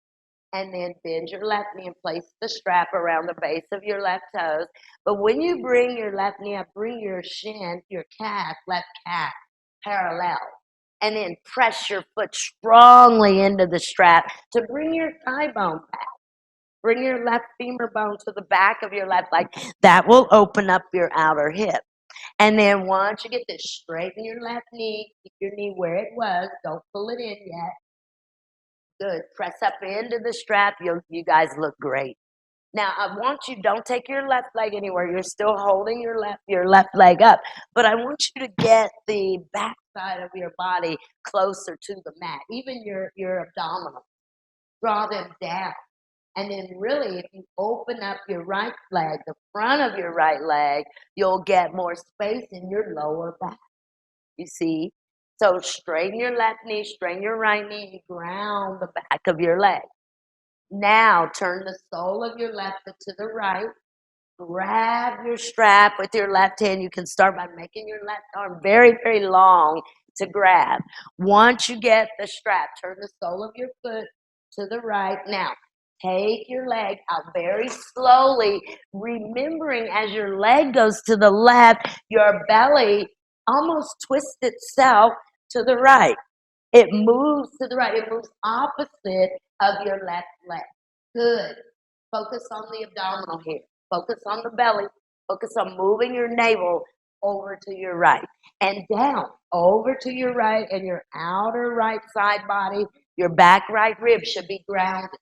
and then bend your left knee and place the strap around the base of your left toes. But when you bring your left knee up, bring your shin, your calf, left calf, parallel. And then press your foot strongly into the strap to bring your thigh bone back. Bring your left femur bone to the back of your left leg. That will open up your outer hip. And then once you get this, straighten your left knee. Keep your knee where it was. Don't pull it in yet. Good. Press up into the strap. You guys look great. Now, I want you, don't take your left leg anywhere. You're still holding your left leg up. But I want you to get the back side of your body closer to the mat, even your abdominals. Draw them down. And then really, if you open up your right leg, the front of your right leg, you'll get more space in your lower back. You see? So straighten your left knee, straighten your right knee, ground the back of your leg. Now turn the sole of your left foot to the right. Grab your strap with your left hand. You can start by making your left arm very, very long to grab. Once you get the strap, turn the sole of your foot to the right. Now, take your leg out very slowly, remembering as your leg goes to the left, your belly almost twists itself to the right. It moves to the right. It moves opposite of your left leg. Good. Focus on the abdominal here. Focus on the belly. Focus on moving your navel over to your right and down over to your right, and your outer right side body, your back right rib should be grounded.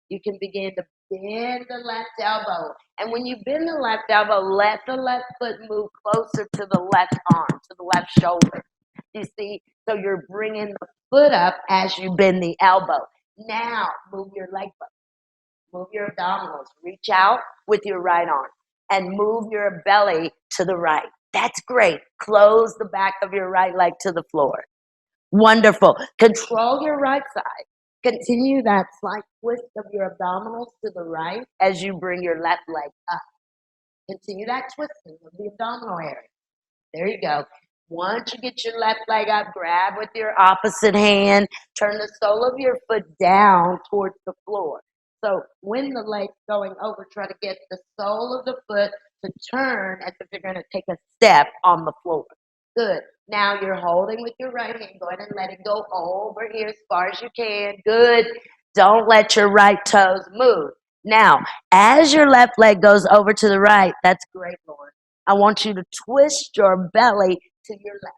You can begin to bend the left elbow. And when you bend the left elbow, let the left foot move closer to the left arm, to the left shoulder. You see? So you're bringing the foot up as you bend the elbow. Now move your leg up. Move your abdominals. Reach out with your right arm and move your belly to the right. That's great. Close the back of your right leg to the floor. Wonderful. Control your right side. Continue that slight twist of your abdominals to the right as you bring your left leg up. Continue that twisting of the abdominal area. There you go. Once you get your left leg up, grab with your opposite hand. Turn the sole of your foot down towards the floor. So when the leg's going over, try to get the sole of the foot to turn as if you're going to take a step on the floor. Good. Now you're holding with your right hand. Go ahead and let it go over here as far as you can. Good. Don't let your right toes move. Now, as your left leg goes over to the right, that's great, Lauren. I want you to twist your belly to your left.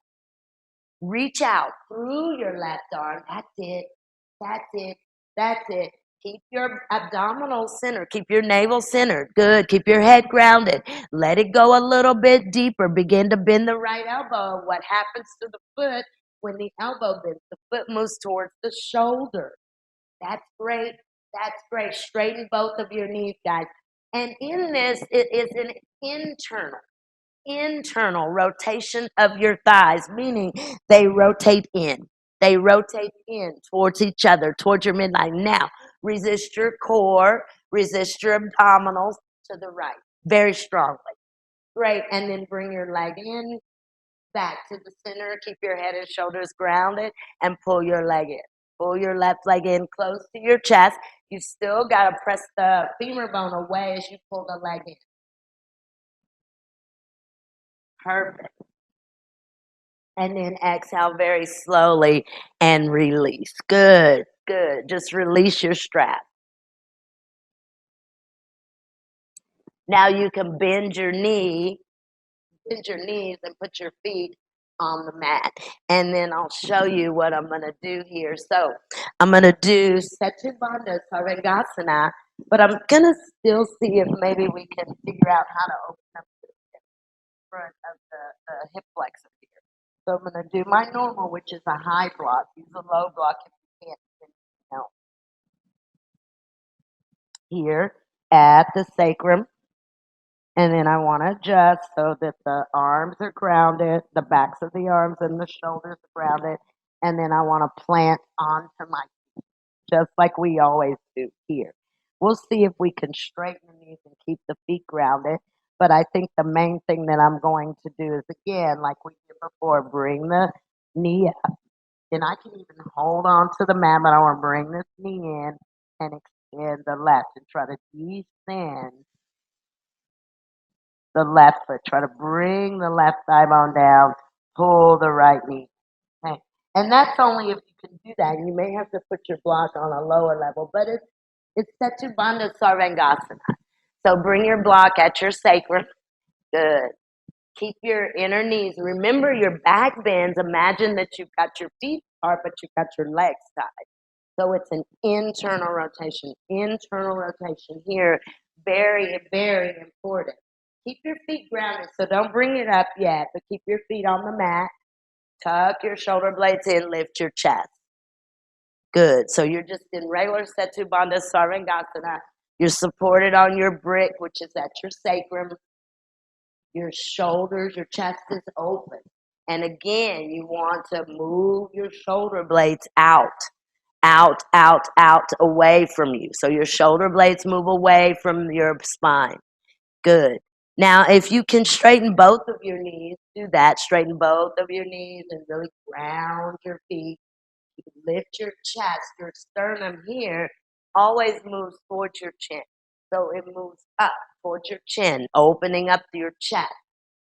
Reach out through your left arm. That's it. That's it. That's it. Keep your abdominal centered. Keep your navel centered. Good. Keep your head grounded. Let it go a little bit deeper. Begin to bend the right elbow. What happens to the foot when the elbow bends? The foot moves towards the shoulder. That's great. That's great. Straighten both of your knees, guys. And in this, it is an internal rotation of your thighs, meaning they rotate in. They rotate in towards each other, towards your midline. Now, resist your core, resist your abdominals to the right, very strongly. Great. And then bring your leg in, back to the center. Keep your head and shoulders grounded and pull your leg in. Pull your left leg in close to your chest. You still got to press the femur bone away as you pull the leg in. Perfect. And then exhale very slowly and release. Good, good. Just release your strap. Now you can bend your knees and put your feet on the mat. And then I'll show you what I'm going to do here. So I'm going to do Setu Sarangasana, but I'm going to still see if maybe we can figure out how to open up the front of the hip flexor here. So I'm going to do my normal, which is a high block. Use a low block if you can't. Help. Here at the sacrum. And then I want to adjust so that the arms are grounded, the backs of the arms and the shoulders are grounded. And then I want to plant onto my feet, just like we always do here. We'll see if we can straighten the knees and keep the feet grounded. But I think the main thing that I'm going to do is, again, like we did before, bring the knee up. And I can even hold on to the mat, but I want to bring this knee in and extend the left and try to descend the left foot. Try to bring the left thigh bone down, pull the right knee. Okay. And that's only if you can do that. You may have to put your block on a lower level, but it's Setu Sarvangasana. So bring your block at your sacrum. Good. Keep your inner knees. Remember your back bends. Imagine that you've got your feet apart, but you've got your legs tied. So it's an internal rotation. Internal rotation here. Very, very important. Keep your feet grounded. So don't bring it up yet, but keep your feet on the mat. Tuck your shoulder blades in. Lift your chest. Good. So you're just in regular Setu Bandha Sarvangasana. You're supported on your brick, which is at your sacrum. Your shoulders, your chest is open. And again, you want to move your shoulder blades out, out, away from you. So your shoulder blades move away from your spine. Good. Now, if you can straighten both of your knees, do that. Straighten both of your knees and really ground your feet. Lift your chest. Your sternum here always moves towards your chin. So it moves up towards your chin, opening up your chest.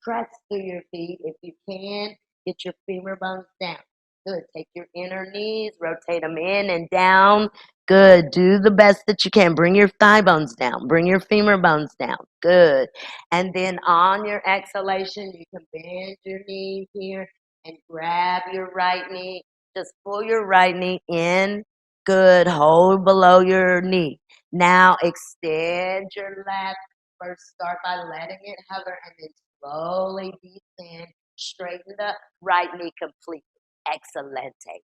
Press through your feet if you can. Get your femur bones down. Good. Take your inner knees, rotate them in and down. Good. Do the best that you can. Bring your thigh bones down. Bring your femur bones down. Good. And then on your exhalation, you can bend your knees here and grab your right knee. Just pull your right knee in. Good. Hold below your knee. Now extend your left. First, start by letting it hover and then slowly descend. Straighten the right knee completely. Excelente.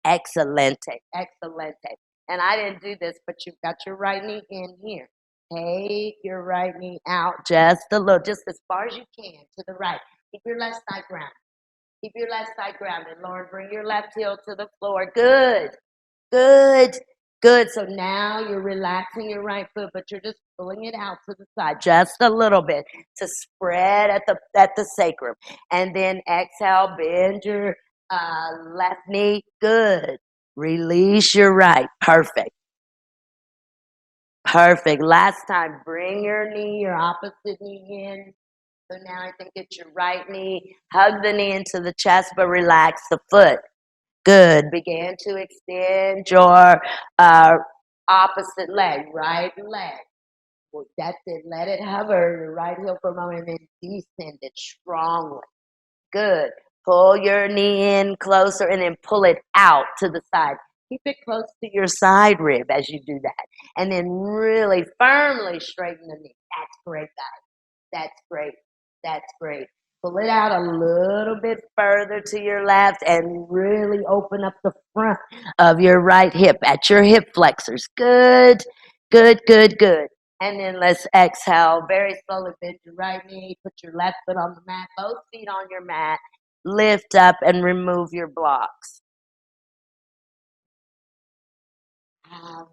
Excelente. Excelente. And I didn't do this, but you've got your right knee in here. Take your right knee out just a little, just as far as you can to the right. Keep your left side grounded. Keep your left side grounded. Lauren, bring your left heel to the floor. Good. Good. Good. So now you're relaxing your right foot, but you're just pulling it out to the side just a little bit to spread at the sacrum. And then exhale, bend your left knee. Good. Release your right. Perfect. Perfect. Last time, bring your knee, your opposite knee in. So now I think it's your right knee. Hug the knee into the chest, but relax the foot. Good. Begin to extend your opposite leg, right leg. Well, that's it. Let it hover your right heel for a moment and then descend it strongly. Good. Pull your knee in closer and then pull it out to the side. Keep it close to your side rib as you do that. And then really firmly straighten the knee. That's great, guys. That's great. That's great. Pull it out a little bit further to your left and really open up the front of your right hip at your hip flexors. Good, good, good, good. And then let's exhale very slowly. Bend your right knee, put your left foot on the mat, both feet on your mat. Lift up and remove your blocks.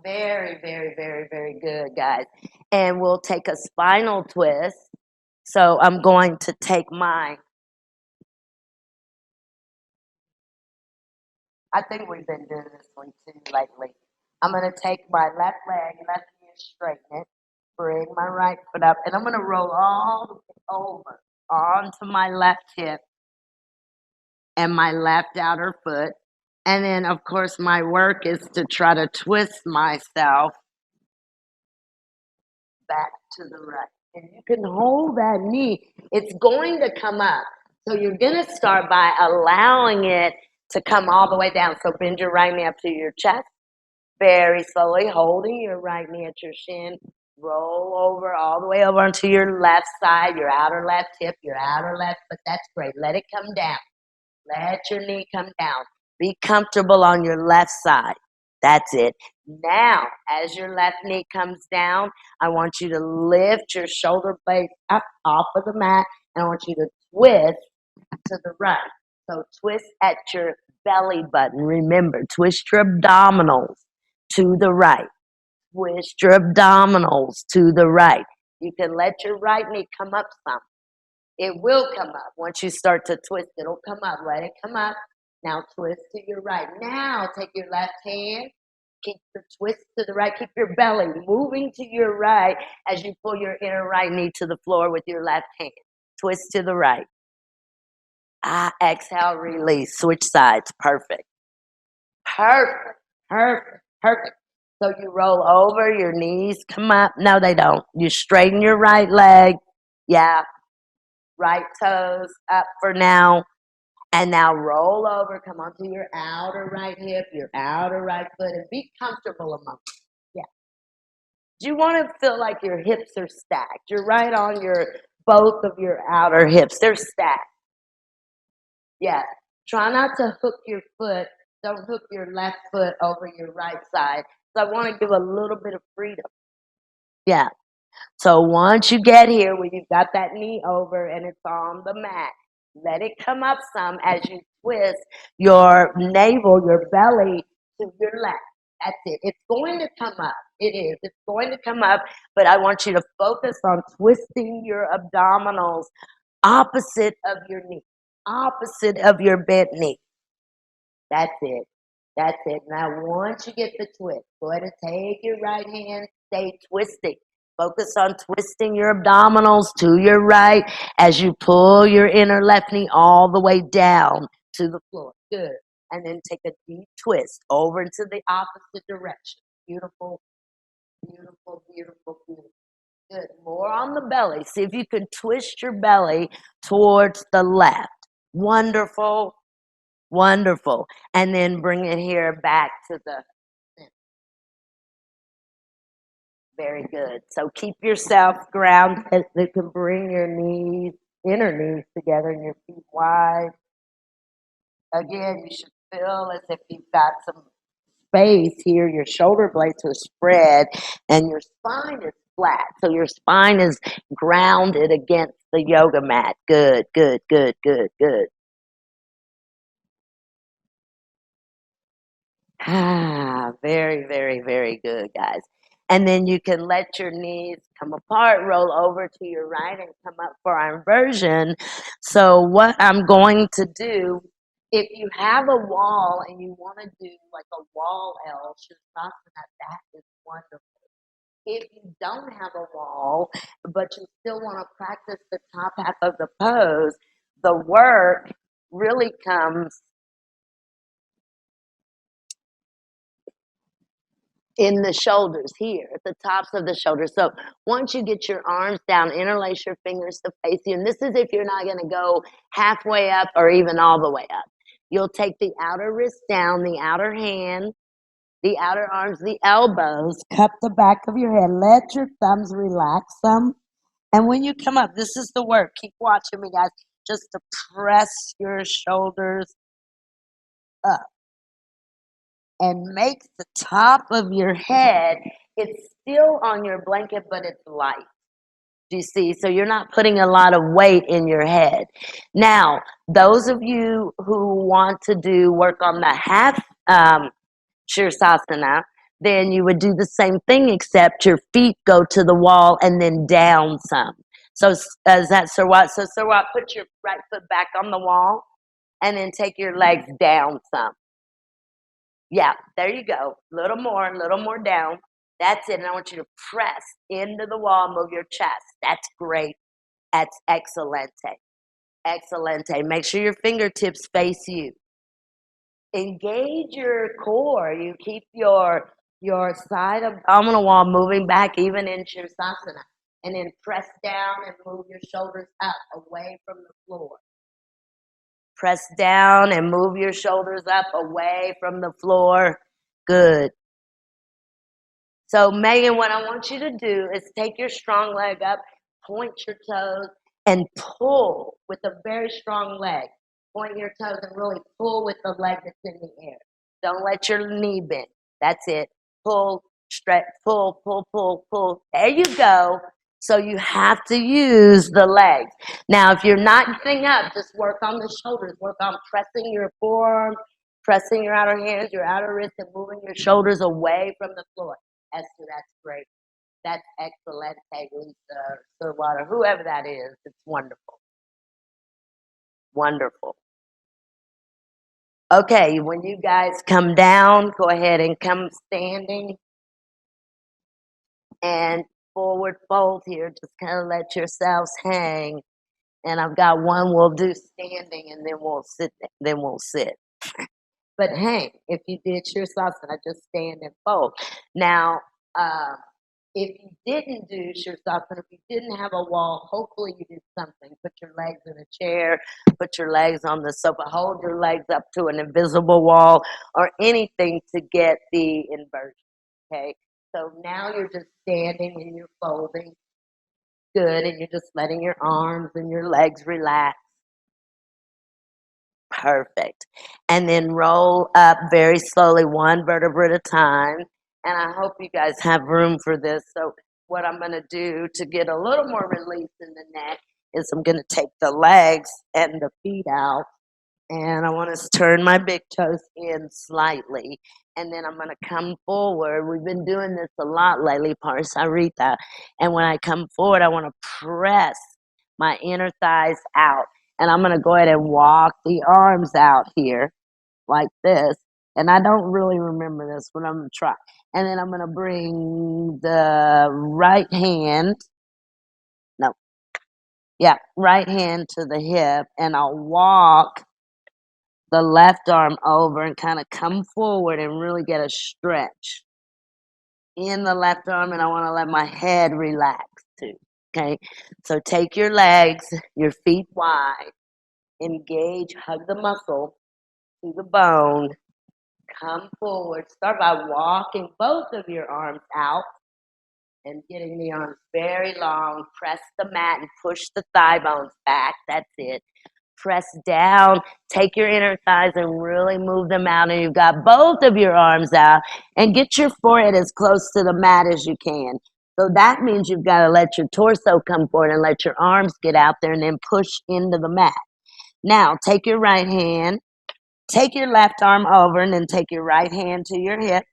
Very, very, very, very good, guys. And we'll take a spinal twist. So I'm going to take I think we've been doing this one too lately. I'm going to take my left leg, left knee, straighten it, bring my right foot up, and I'm going to roll all the way over onto my left hip and my left outer foot. And then, of course, my work is to try to twist myself back to the right. And you can hold that knee. It's going to come up. So you're going to start by allowing it to come all the way down. So bend your right knee up to your chest. Very slowly, holding your right knee at your shin. Roll over all the way over onto your left side, your outer left hip, your outer left foot. That's great. Let it come down. Let your knee come down. Be comfortable on your left side. That's it. Now, as your left knee comes down, I want you to lift your shoulder blades up off of the mat, and I want you to twist to the right. So twist at your belly button. Remember, twist your abdominals to the right. Twist your abdominals to the right. You can let your right knee come up some. It will come up. Once you start to twist, it'll come up. Let it come up. Now twist to your right. Now take your left hand. Keep the twist to the right. Keep your belly moving to your right as you pull your inner right knee to the floor with your left hand. Twist to the right. Exhale, release. Switch sides. Perfect. Perfect. Perfect. Perfect. So you roll over, your knees come up. No, they don't. You straighten your right leg. Yeah. Right toes up for now. And now roll over, come onto your outer right hip, your outer right foot, and be comfortable among it. Yeah. You want to feel like your hips are stacked. You're right on your both of your outer hips. They're stacked. Yeah. Try not to hook your foot. Don't hook your left foot over your right side. So I want to give a little bit of freedom. Yeah. So once you get here where you've got that knee over and it's on the mat, let it come up some as you twist your navel, your belly to your left. That's it. It's going to come up. It is. It's going to come up, but I want you to focus on twisting your abdominals opposite of your knee, opposite of your bent knee. That's it. That's it. Now, once you get the twist, go ahead and take your right hand, stay twisting. Focus on twisting your abdominals to your right as you pull your inner left knee all the way down to the floor. Good. And then take a deep twist over into the opposite direction. Beautiful, beautiful, beautiful, beautiful. Good. More on the belly. See if you can twist your belly towards the left. Wonderful. Wonderful. And then bring it here back to the center. Very good. So keep yourself grounded. You can bring your knees, inner knees together and your feet wide. Again, you should feel as if you've got some space here. Your shoulder blades are spread and your spine is flat. So your spine is grounded against the yoga mat. Good, good, good, good, good. Ah, very, very, very good, guys. And then you can let your knees come apart, roll over to your right, and come up for our inversion. So, what I'm going to do, if you have a wall and you want to do like a wall L, Shavasana, that is wonderful. If you don't have a wall, but you still want to practice the top half of the pose, the work really comes in the shoulders here, at the tops of the shoulders. So once you get your arms down, interlace your fingers to face you. And this is if you're not going to go halfway up or even all the way up. You'll take the outer wrist down, the outer hand, the outer arms, the elbows, cup the back of your head. Let your thumbs relax some. And when you come up, this is the work. Keep watching me, guys. Just to press your shoulders up and make the top of your head, it's still on your blanket, but it's light. Do you see? So you're not putting a lot of weight in your head. Now, those of you who want to do work on the half Shavasana, then you would do the same thing, except your feet go to the wall and then down some. So is that Sarwat? So Sarwat, put your right foot back on the wall and then take your legs down some. Yeah, there you go. A little more down. That's it. And I want you to press into the wall, move your chest. That's great. That's excelente. Excelente. Make sure your fingertips face you. Engage your core. You keep your side abdominal wall moving back even in Shavasana. And then press down and move your shoulders up away from the floor. Press down and move your shoulders up away from the floor. Good. So, Megan, what I want you to do is take your strong leg up, point your toes, and pull with a very strong leg. Point your toes and really pull with the leg that's in the air. Don't let your knee bend. That's it. Pull, stretch, pull, pull, pull, pull. There you go. So you have to use the legs. Now, if you're not getting up, just work on the shoulders. Work on pressing your forearms, pressing your outer hands, your outer wrists, and moving your shoulders away from the floor. Esther, that's great. That's excellent. Hey, Lisa, Sirwater, whoever that is, it's wonderful. Wonderful. Okay, when you guys come down, go ahead and come standing and forward fold here. Just kind of let yourselves hang. And I've got one we'll do standing and then we'll sit. Then we'll sit. But hang. If you did your Shavasana, just stand and fold. Now, if you didn't do Shavasana, if you didn't have a wall, hopefully you did something. Put your legs in a chair, put your legs on the sofa, hold your legs up to an invisible wall or anything to get the inversion. Okay, so now you're just standing and you're folding. Good, and you're just letting your arms and your legs relax. Perfect. And then roll up very slowly, one vertebra at a time. And I hope you guys have room for this. So what I'm going to do to get a little more release in the neck is I'm going to take the legs and the feet out, and I want to turn my big toes in slightly, and then I'm going to come forward. We've been doing this a lot lately, Parsarita, and when I come forward, I want to press my inner thighs out, and I'm going to go ahead and walk the arms out here like this. And I don't really remember this, but I'm going to try. And then I'm going to bring the right hand, no, yeah, right hand to the hip, and I'll walk the left arm over and kind of come forward and really get a stretch in the left arm. And I want to let my head relax too. Okay, so take your legs, your feet wide, engage, hug the muscle to the bone. Come forward. Start by walking both of your arms out and getting the arms very long. Press the mat and push the thigh bones back. That's it. Press down. Take your inner thighs and really move them out. And you've got both of your arms out. And get your forehead as close to the mat as you can. So that means you've got to let your torso come forward and let your arms get out there and then push into the mat. Now, take your right hand. Take your left arm over and then take your right hand to your hip.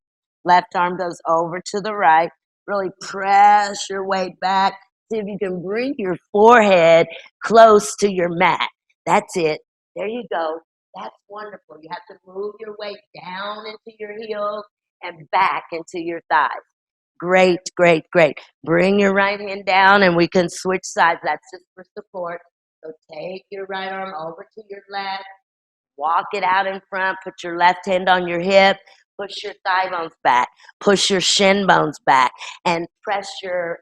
Left arm goes over to the right. Really press your weight back. See if you can bring your forehead close to your mat. That's it. There you go. That's wonderful. You have to move your weight down into your heels and back into your thighs. Great, great, great. Bring your right hand down and we can switch sides. That's just for support. So take your right arm over to your left. Walk it out in front. Put your left hand on your hip. Push your thigh bones back. Push your shin bones back. And press your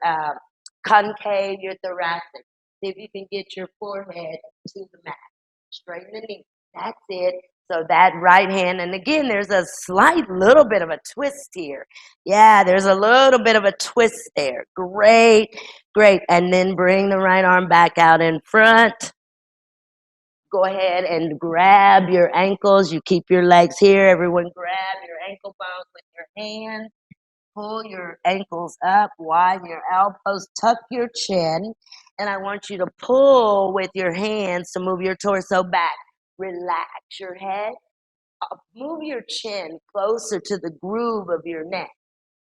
concave, your thoracic. See if you can get your forehead to the mat. Straighten the knee. That's it. So that right hand, and again, there's a slight little bit of a twist here. Yeah, there's a little bit of a twist there. Great, great. And then bring the right arm back out in front. Go ahead and grab your ankles. You keep your legs here. Everyone grab your ankle bones with your hand. Pull your ankles up, widen your elbows, tuck your chin. And I want you to pull with your hands to move your torso back. Relax your head. Move your chin closer to the groove of your neck.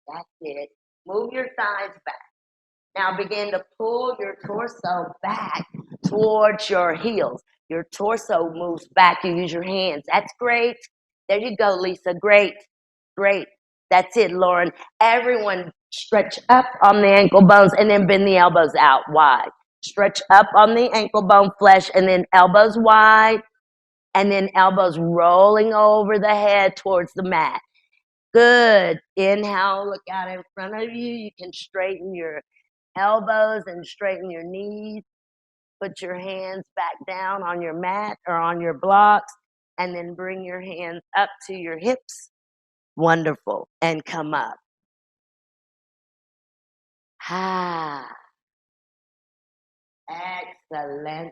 That's it. Move your thighs back. Now begin to pull your torso back towards your heels. Your torso moves back. You use your hands. That's great. There you go, Lisa. Great. Great. That's it, Lauren. Everyone stretch up on the ankle bones and then bend the elbows out wide. Stretch up on the ankle bone flesh and then elbows wide and then elbows rolling over the head towards the mat. Good. Inhale, look out in front of you. You can straighten your elbows and straighten your knees. Put your hands back down on your mat or on your blocks and then bring your hands up to your hips. Wonderful. And come up. Ah. Excelente.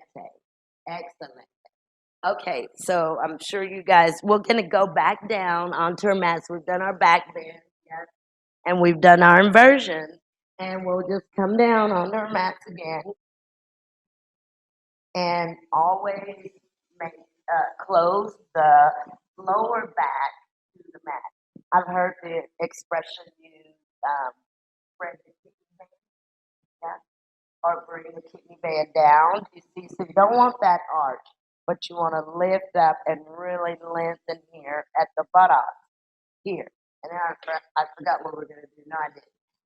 Excellent. Okay, so I'm sure you guys, we're going to go back down onto our mats. We've done our back bend, yes, and we've done our inversion. And we'll just come down on our mats again. And always close the lower back to the mat. I've heard the expression used, spread the kidney band, yeah, or bring the kidney band down. You see, so you don't want that arch, but you want to lift up and really lengthen here at the buttock, here. And then I forgot what we're going to do. No, I didn't.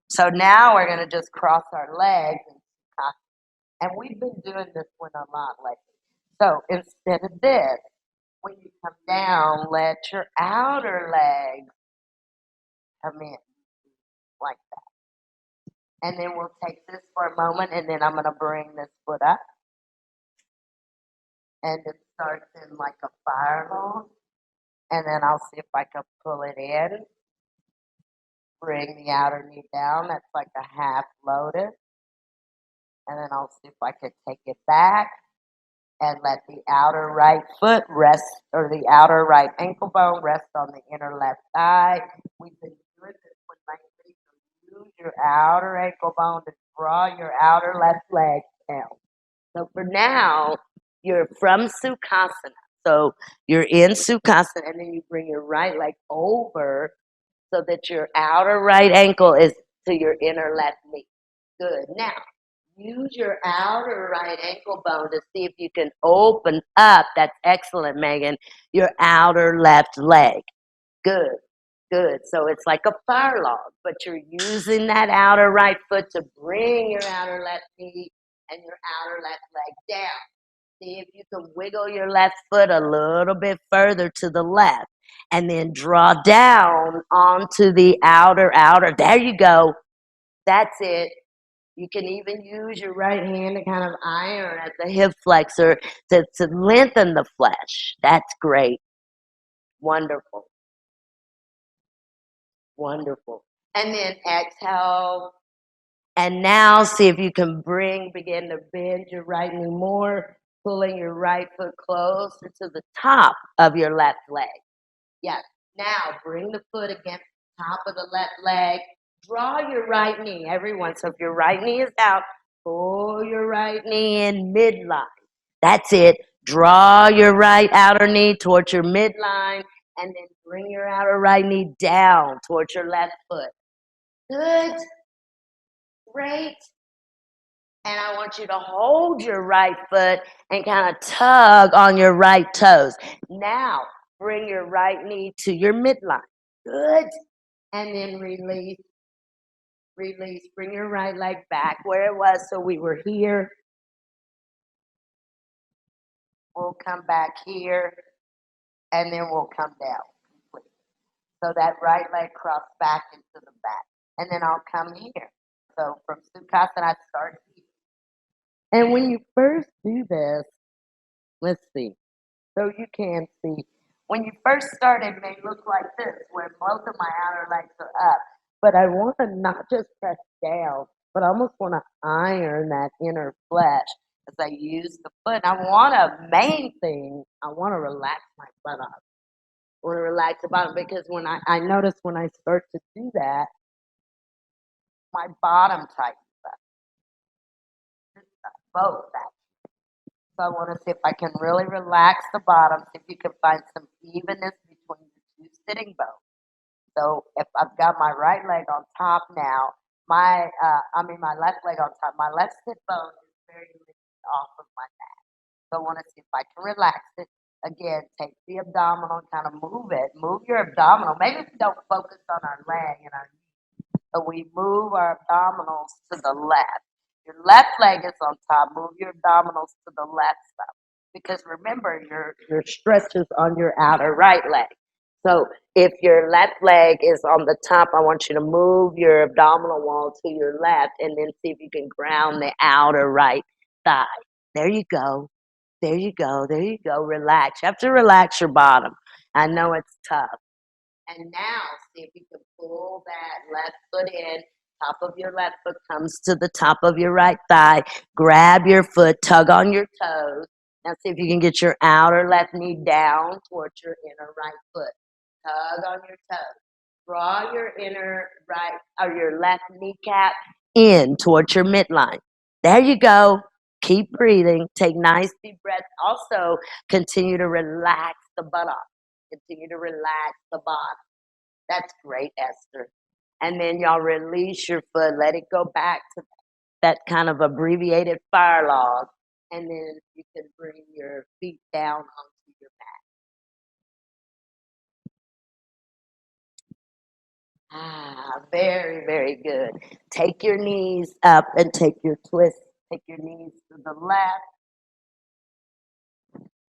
So now we're going to just cross our legs and we've been doing this one a lot lately. So instead of this, when you come down, let your outer leg come in like that. And then we'll take this for a moment, and then I'm going to bring this foot up. And it starts in like a fireball. And then I'll see if I can pull it in. Bring the outer knee down. That's like a half lotus. And then I'll see if I can take it back. And let the outer right foot rest, or the outer right ankle bone rest on the inner left thigh. We've been doing this one lately, so use your outer ankle bone to draw your outer left leg down. So for now, you're from Sukhasana. So you're in Sukhasana, and then you bring your right leg over so that your outer right ankle is to your inner left knee. Good. Now, use your outer right ankle bone to see if you can open up. That's excellent, Megan. Your outer left leg. Good. Good. So it's like a fire log, but you're using that outer right foot to bring your outer left knee and your outer left leg down. See if you can wiggle your left foot a little bit further to the left and then draw down onto the outer. There you go. That's it. You can even use your right hand to kind of iron at the hip flexor to lengthen the flesh. That's great. Wonderful. Wonderful. And then exhale. And now see if you can begin to bend your right knee more, pulling your right foot closer to the top of your left leg. Yes. Now bring the foot against the top of the left leg. Draw your right knee, everyone. So if your right knee is out, pull your right knee in midline. That's it. Draw your right outer knee towards your midline and then bring your outer right knee down towards your left foot. Good. Great. And I want you to hold your right foot and kind of tug on your right toes. Now, bring your right knee to your midline. Good. And then release, release. Bring your right leg back where it was. So we were here. We'll come back here. And then we'll come down. So that right leg cross back into the back. And then I'll come here. So from Sukhasana, I start here. And when you first do this, let's see. So you can see, when you first start, it may look like this, where both of my outer legs are up. But I want to not just press down, but I almost want to iron that inner flesh as I use the foot. I want main thing, I want to relax my butt off. I want to relax the bottom because when I notice when I start to do that, my bottom tightens up, both that. So I want to see if I can really relax the bottom, see if you can find some evenness between the two sitting bones. So if I've got my right leg on top now, my left leg on top, my left sit bone is very lifted off of my back. So I want to see if I can relax it. Again, take the abdominal, kind of move it. Move your abdominal. Maybe we don't focus on our leg and our knee, but we move our abdominals to the left. Your left leg is on top. Move your abdominals to the left side. Because remember, your stretch is on your outer right leg. So if your left leg is on the top, I want you to move your abdominal wall to your left and then see if you can ground the outer right thigh. There you go. There you go. There you go. Relax. You have to relax your bottom. I know it's tough. And now see if you can pull that left foot in. Top of your left foot comes to the top of your right thigh. Grab your foot, tug on your toes. Now see if you can get your outer left knee down towards your inner right foot. Tug on your toes. Draw your inner right or your left kneecap in towards your midline. There you go. Keep breathing. Take nice deep breaths. Also, continue to relax the buttock. Continue to relax the bottom. That's great, Esther. And then y'all release your foot. Let it go back to that kind of abbreviated fire log. And then you can bring your feet down onto your mat. Very, very good. Take your knees up and take your twist. Take your knees to the left.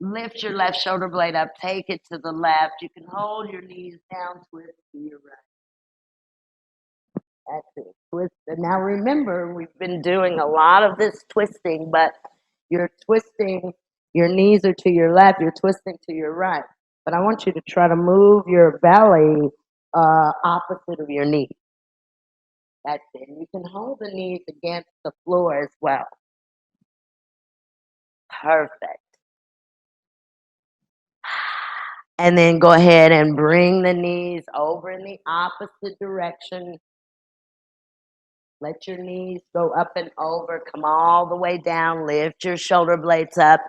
Lift your left shoulder blade up. Take it to the left. You can hold your knees down, twist to your right. That's it. Twist. And now remember, we've been doing a lot of this twisting, but you're twisting, your knees are to your left, you're twisting to your right. But I want you to try to move your belly opposite of your knee. That's it. You can hold the knees against the floor as well. Perfect. And then go ahead and bring the knees over in the opposite direction. Let your knees go up and over, come all the way down, lift your shoulder blades up.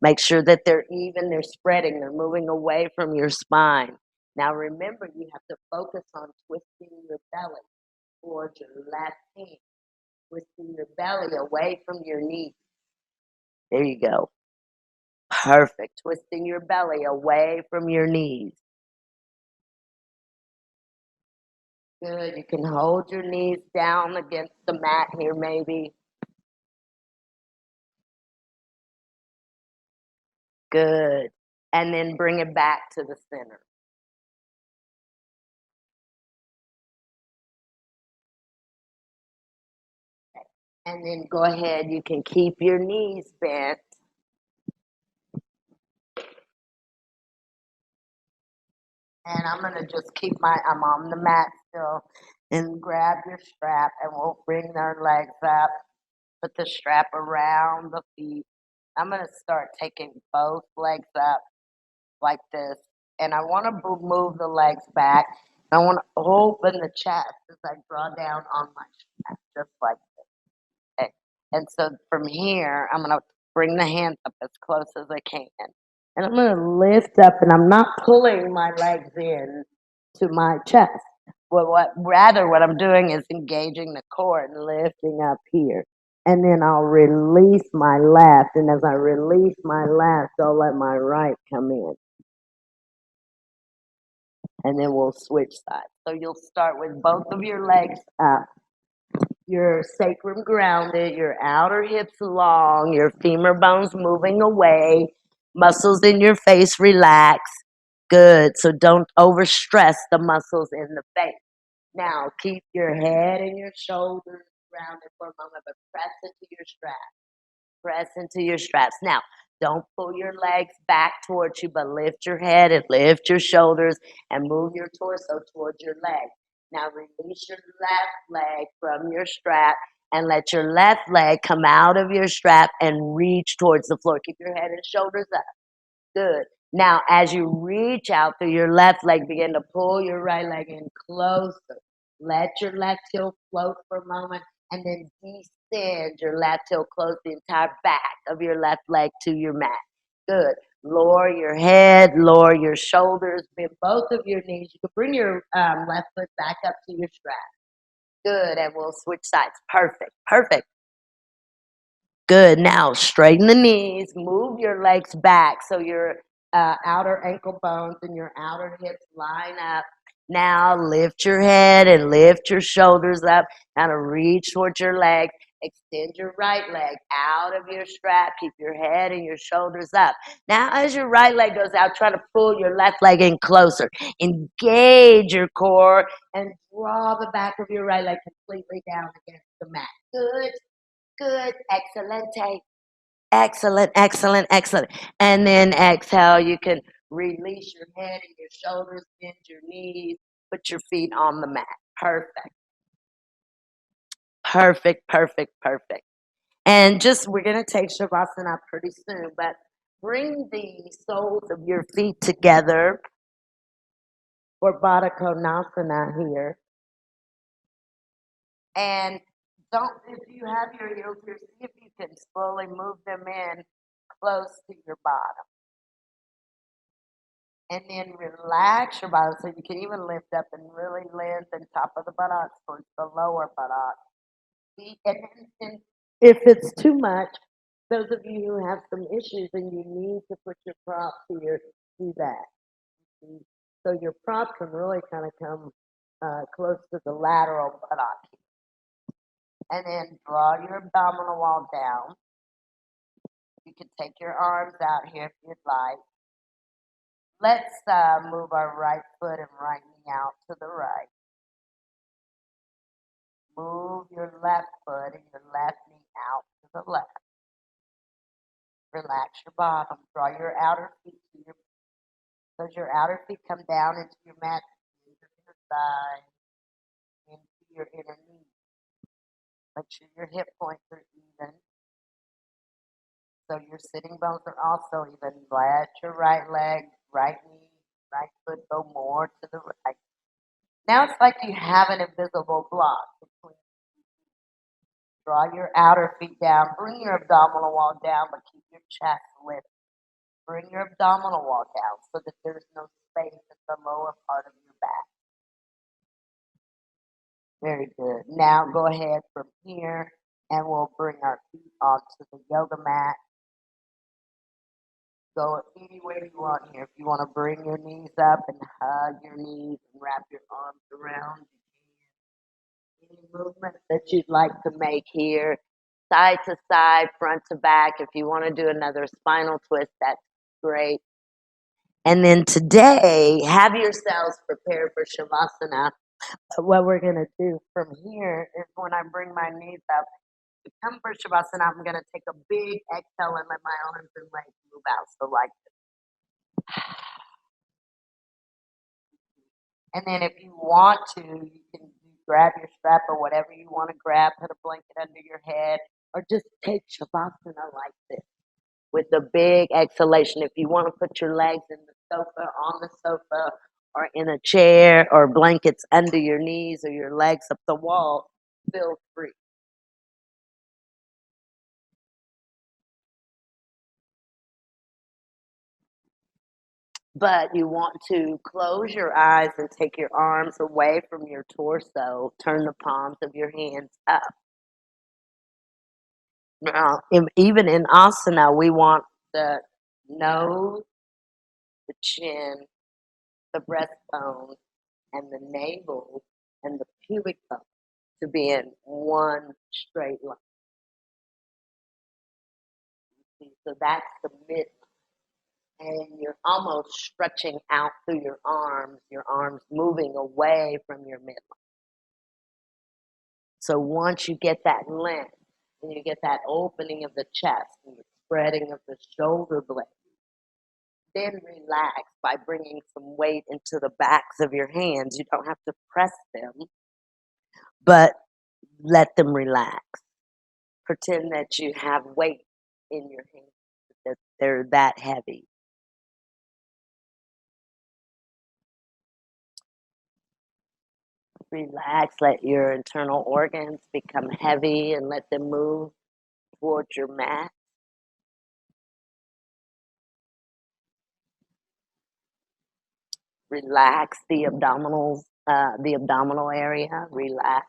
Make sure that they're even, they're spreading, they're moving away from your spine. Now remember, you have to focus on twisting your belly towards your left hand, twisting your belly away from your knees. There you go. Perfect. Twisting your belly away from your knees. Good. You can hold your knees down against the mat here, maybe. Good. And then bring it back to the center. And then go ahead. You can keep your knees bent. And I'm going to just keep I'm on the mat still. And grab your strap and we'll bring our legs up. Put the strap around the feet. I'm going to start taking both legs up like this. And I want to move the legs back. I want to open the chest as I draw down on my strap, just like this. Okay. And so from here, I'm going to bring the hands up as close as I can. And I'm going to lift up, and I'm not pulling my legs in to my chest. Well, what I'm doing is engaging the core and lifting up here. And then I'll release my left. And as I release my left, I'll let my right come in. And then we'll switch sides. So you'll start with both of your legs up, your sacrum grounded, your outer hips long, your femur bones moving away, muscles in your face relax. Good. So don't overstress the muscles in the face. Now keep your head and your shoulders grounded for a moment, but press into your straps. Press into your straps. Now, don't pull your legs back towards you, but lift your head and lift your shoulders and move your torso towards your leg. Now, release your left leg from your strap and let your left leg come out of your strap and reach towards the floor. Keep your head and shoulders up. Good. Now, as you reach out through your left leg, begin to pull your right leg in closer. Let your left heel float for a moment and then descend your left heel, close the entire back of your left leg to your mat. Good. Lower your head, lower your shoulders, bend both of your knees. You can bring your left foot back up to your strap. Good. And we'll switch sides. Perfect. Perfect. Good. Now straighten the knees, move your legs back so your outer ankle bones and your outer hips line up. Now lift your head and lift your shoulders up. Kind of reach towards your legs. Extend your right leg out of your strap. Keep your head and your shoulders up. Now, as your right leg goes out, try to pull your left leg in closer. Engage your core and draw the back of your right leg completely down against the mat. Good. Good. Excelente. Excellent, excellent, excellent. And then exhale. You can release your head and your shoulders, bend your knees, put your feet on the mat. Perfect. Perfect, perfect, perfect. And just, we're going to take Shavasana pretty soon, but bring the soles of your feet together for Baddha Konasana here. And don't, if you have your heels here, see if you can slowly move them in close to your bottom. And then relax your bottom so you can even lift up and really lengthen top of the buttocks towards the lower buttocks. And if it's too much, those of you who have some issues and you need to put your props here, do that. So your prop can really kind of come close to the lateral buttock. And then draw your abdominal wall down. You can take your arms out here if you'd like. Let's move our right foot and right knee out to the right. Move your left foot and your left knee out to the left. Relax your bottom. Draw your outer feet to your, so your outer feet come down into your mat, into your thigh, into your inner knee. Make sure your hip points are even. So your sitting bones are also even. Let your right leg, right knee, right foot go more to the right. Now it's like you have an invisible block between. Draw your outer feet down. Bring your abdominal wall down, but keep your chest lifted. Bring your abdominal wall down so that there's no space in the lower part of your back. Very good. Now go ahead from here and we'll bring our feet onto the yoga mat. Go anywhere you want here. If you want to bring your knees up and hug your knees and wrap your arms around, you can. Any movements that you'd like to make here, side to side, front to back. If you want to do another spinal twist, that's great. And then today, have yourselves prepared for Shavasana. What we're going to do from here is when I bring my knees up, to come for Shavasana, I'm going to take a big exhale and let my arms and legs move out. So like this. And then if you want to, you can grab your strap or whatever you want to grab, put a blanket under your head, or just take Shavasana like this with a big exhalation. If you want to put your legs in the sofa, on the sofa, or in a chair, or blankets under your knees or your legs up the wall, feel free. But you want to close your eyes and take your arms away from your torso. Turn the palms of your hands up. Now, even in asana, we want the nose, the chin, the breastbone, and the navel, and the pubic bone to be in one straight line. So that's the mid, and you're almost stretching out through your arms moving away from your midline. So once you get that length, and you get that opening of the chest and the spreading of the shoulder blades, then relax by bringing some weight into the backs of your hands. You don't have to press them, but let them relax. Pretend that you have weight in your hands, that they're that heavy. Relax, let your internal organs become heavy and let them move towards your mat. Relax the abdominal area. Relax.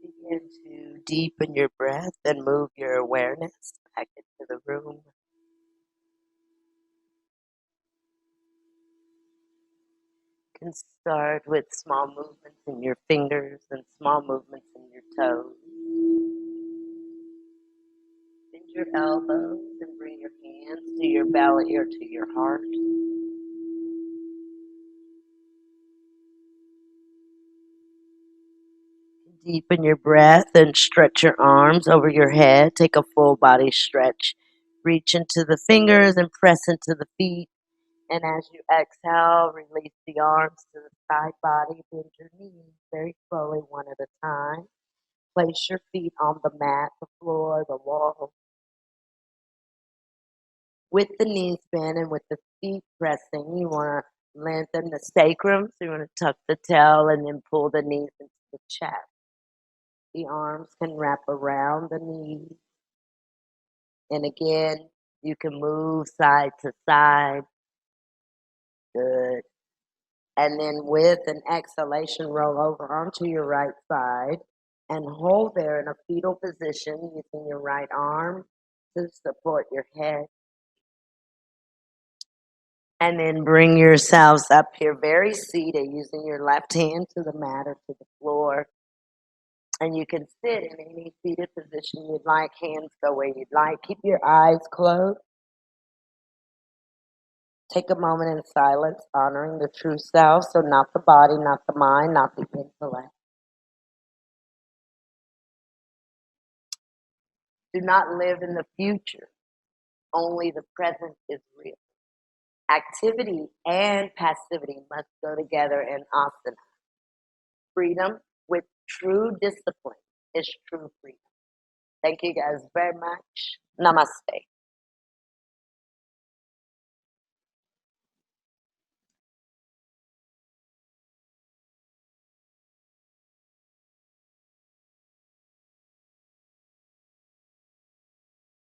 Begin to deepen your breath and move your awareness back into the room. You can start with small movements in your fingers and small movements in your toes. Bend your elbows and bring your hands to your belly or to your heart. Deepen your breath and stretch your arms over your head. Take a full body stretch. Reach into the fingers and press into the feet. And as you exhale, release the arms to the side body. Bend your knees very slowly, one at a time. Place your feet on the mat, the floor, the wall. With the knees bent and with the feet pressing, you want to lengthen the sacrum. So you want to tuck the tail and then pull the knees into the chest. The arms can wrap around the knees. And again, you can move side to side. Good. And then with an exhalation, roll over onto your right side and hold there in a fetal position using your right arm to support your head. And then bring yourselves up here very seated using your left hand to the mat or to the floor. And you can sit in any seated position you'd like, hands go where you'd like. Keep your eyes closed. Take a moment in silence, honoring the true self. So not the body, not the mind, not the intellect. Do not live in the future. Only the present is real. Activity and passivity must go together in asana. Freedom with true discipline is true freedom. Thank you guys very much. Namaste.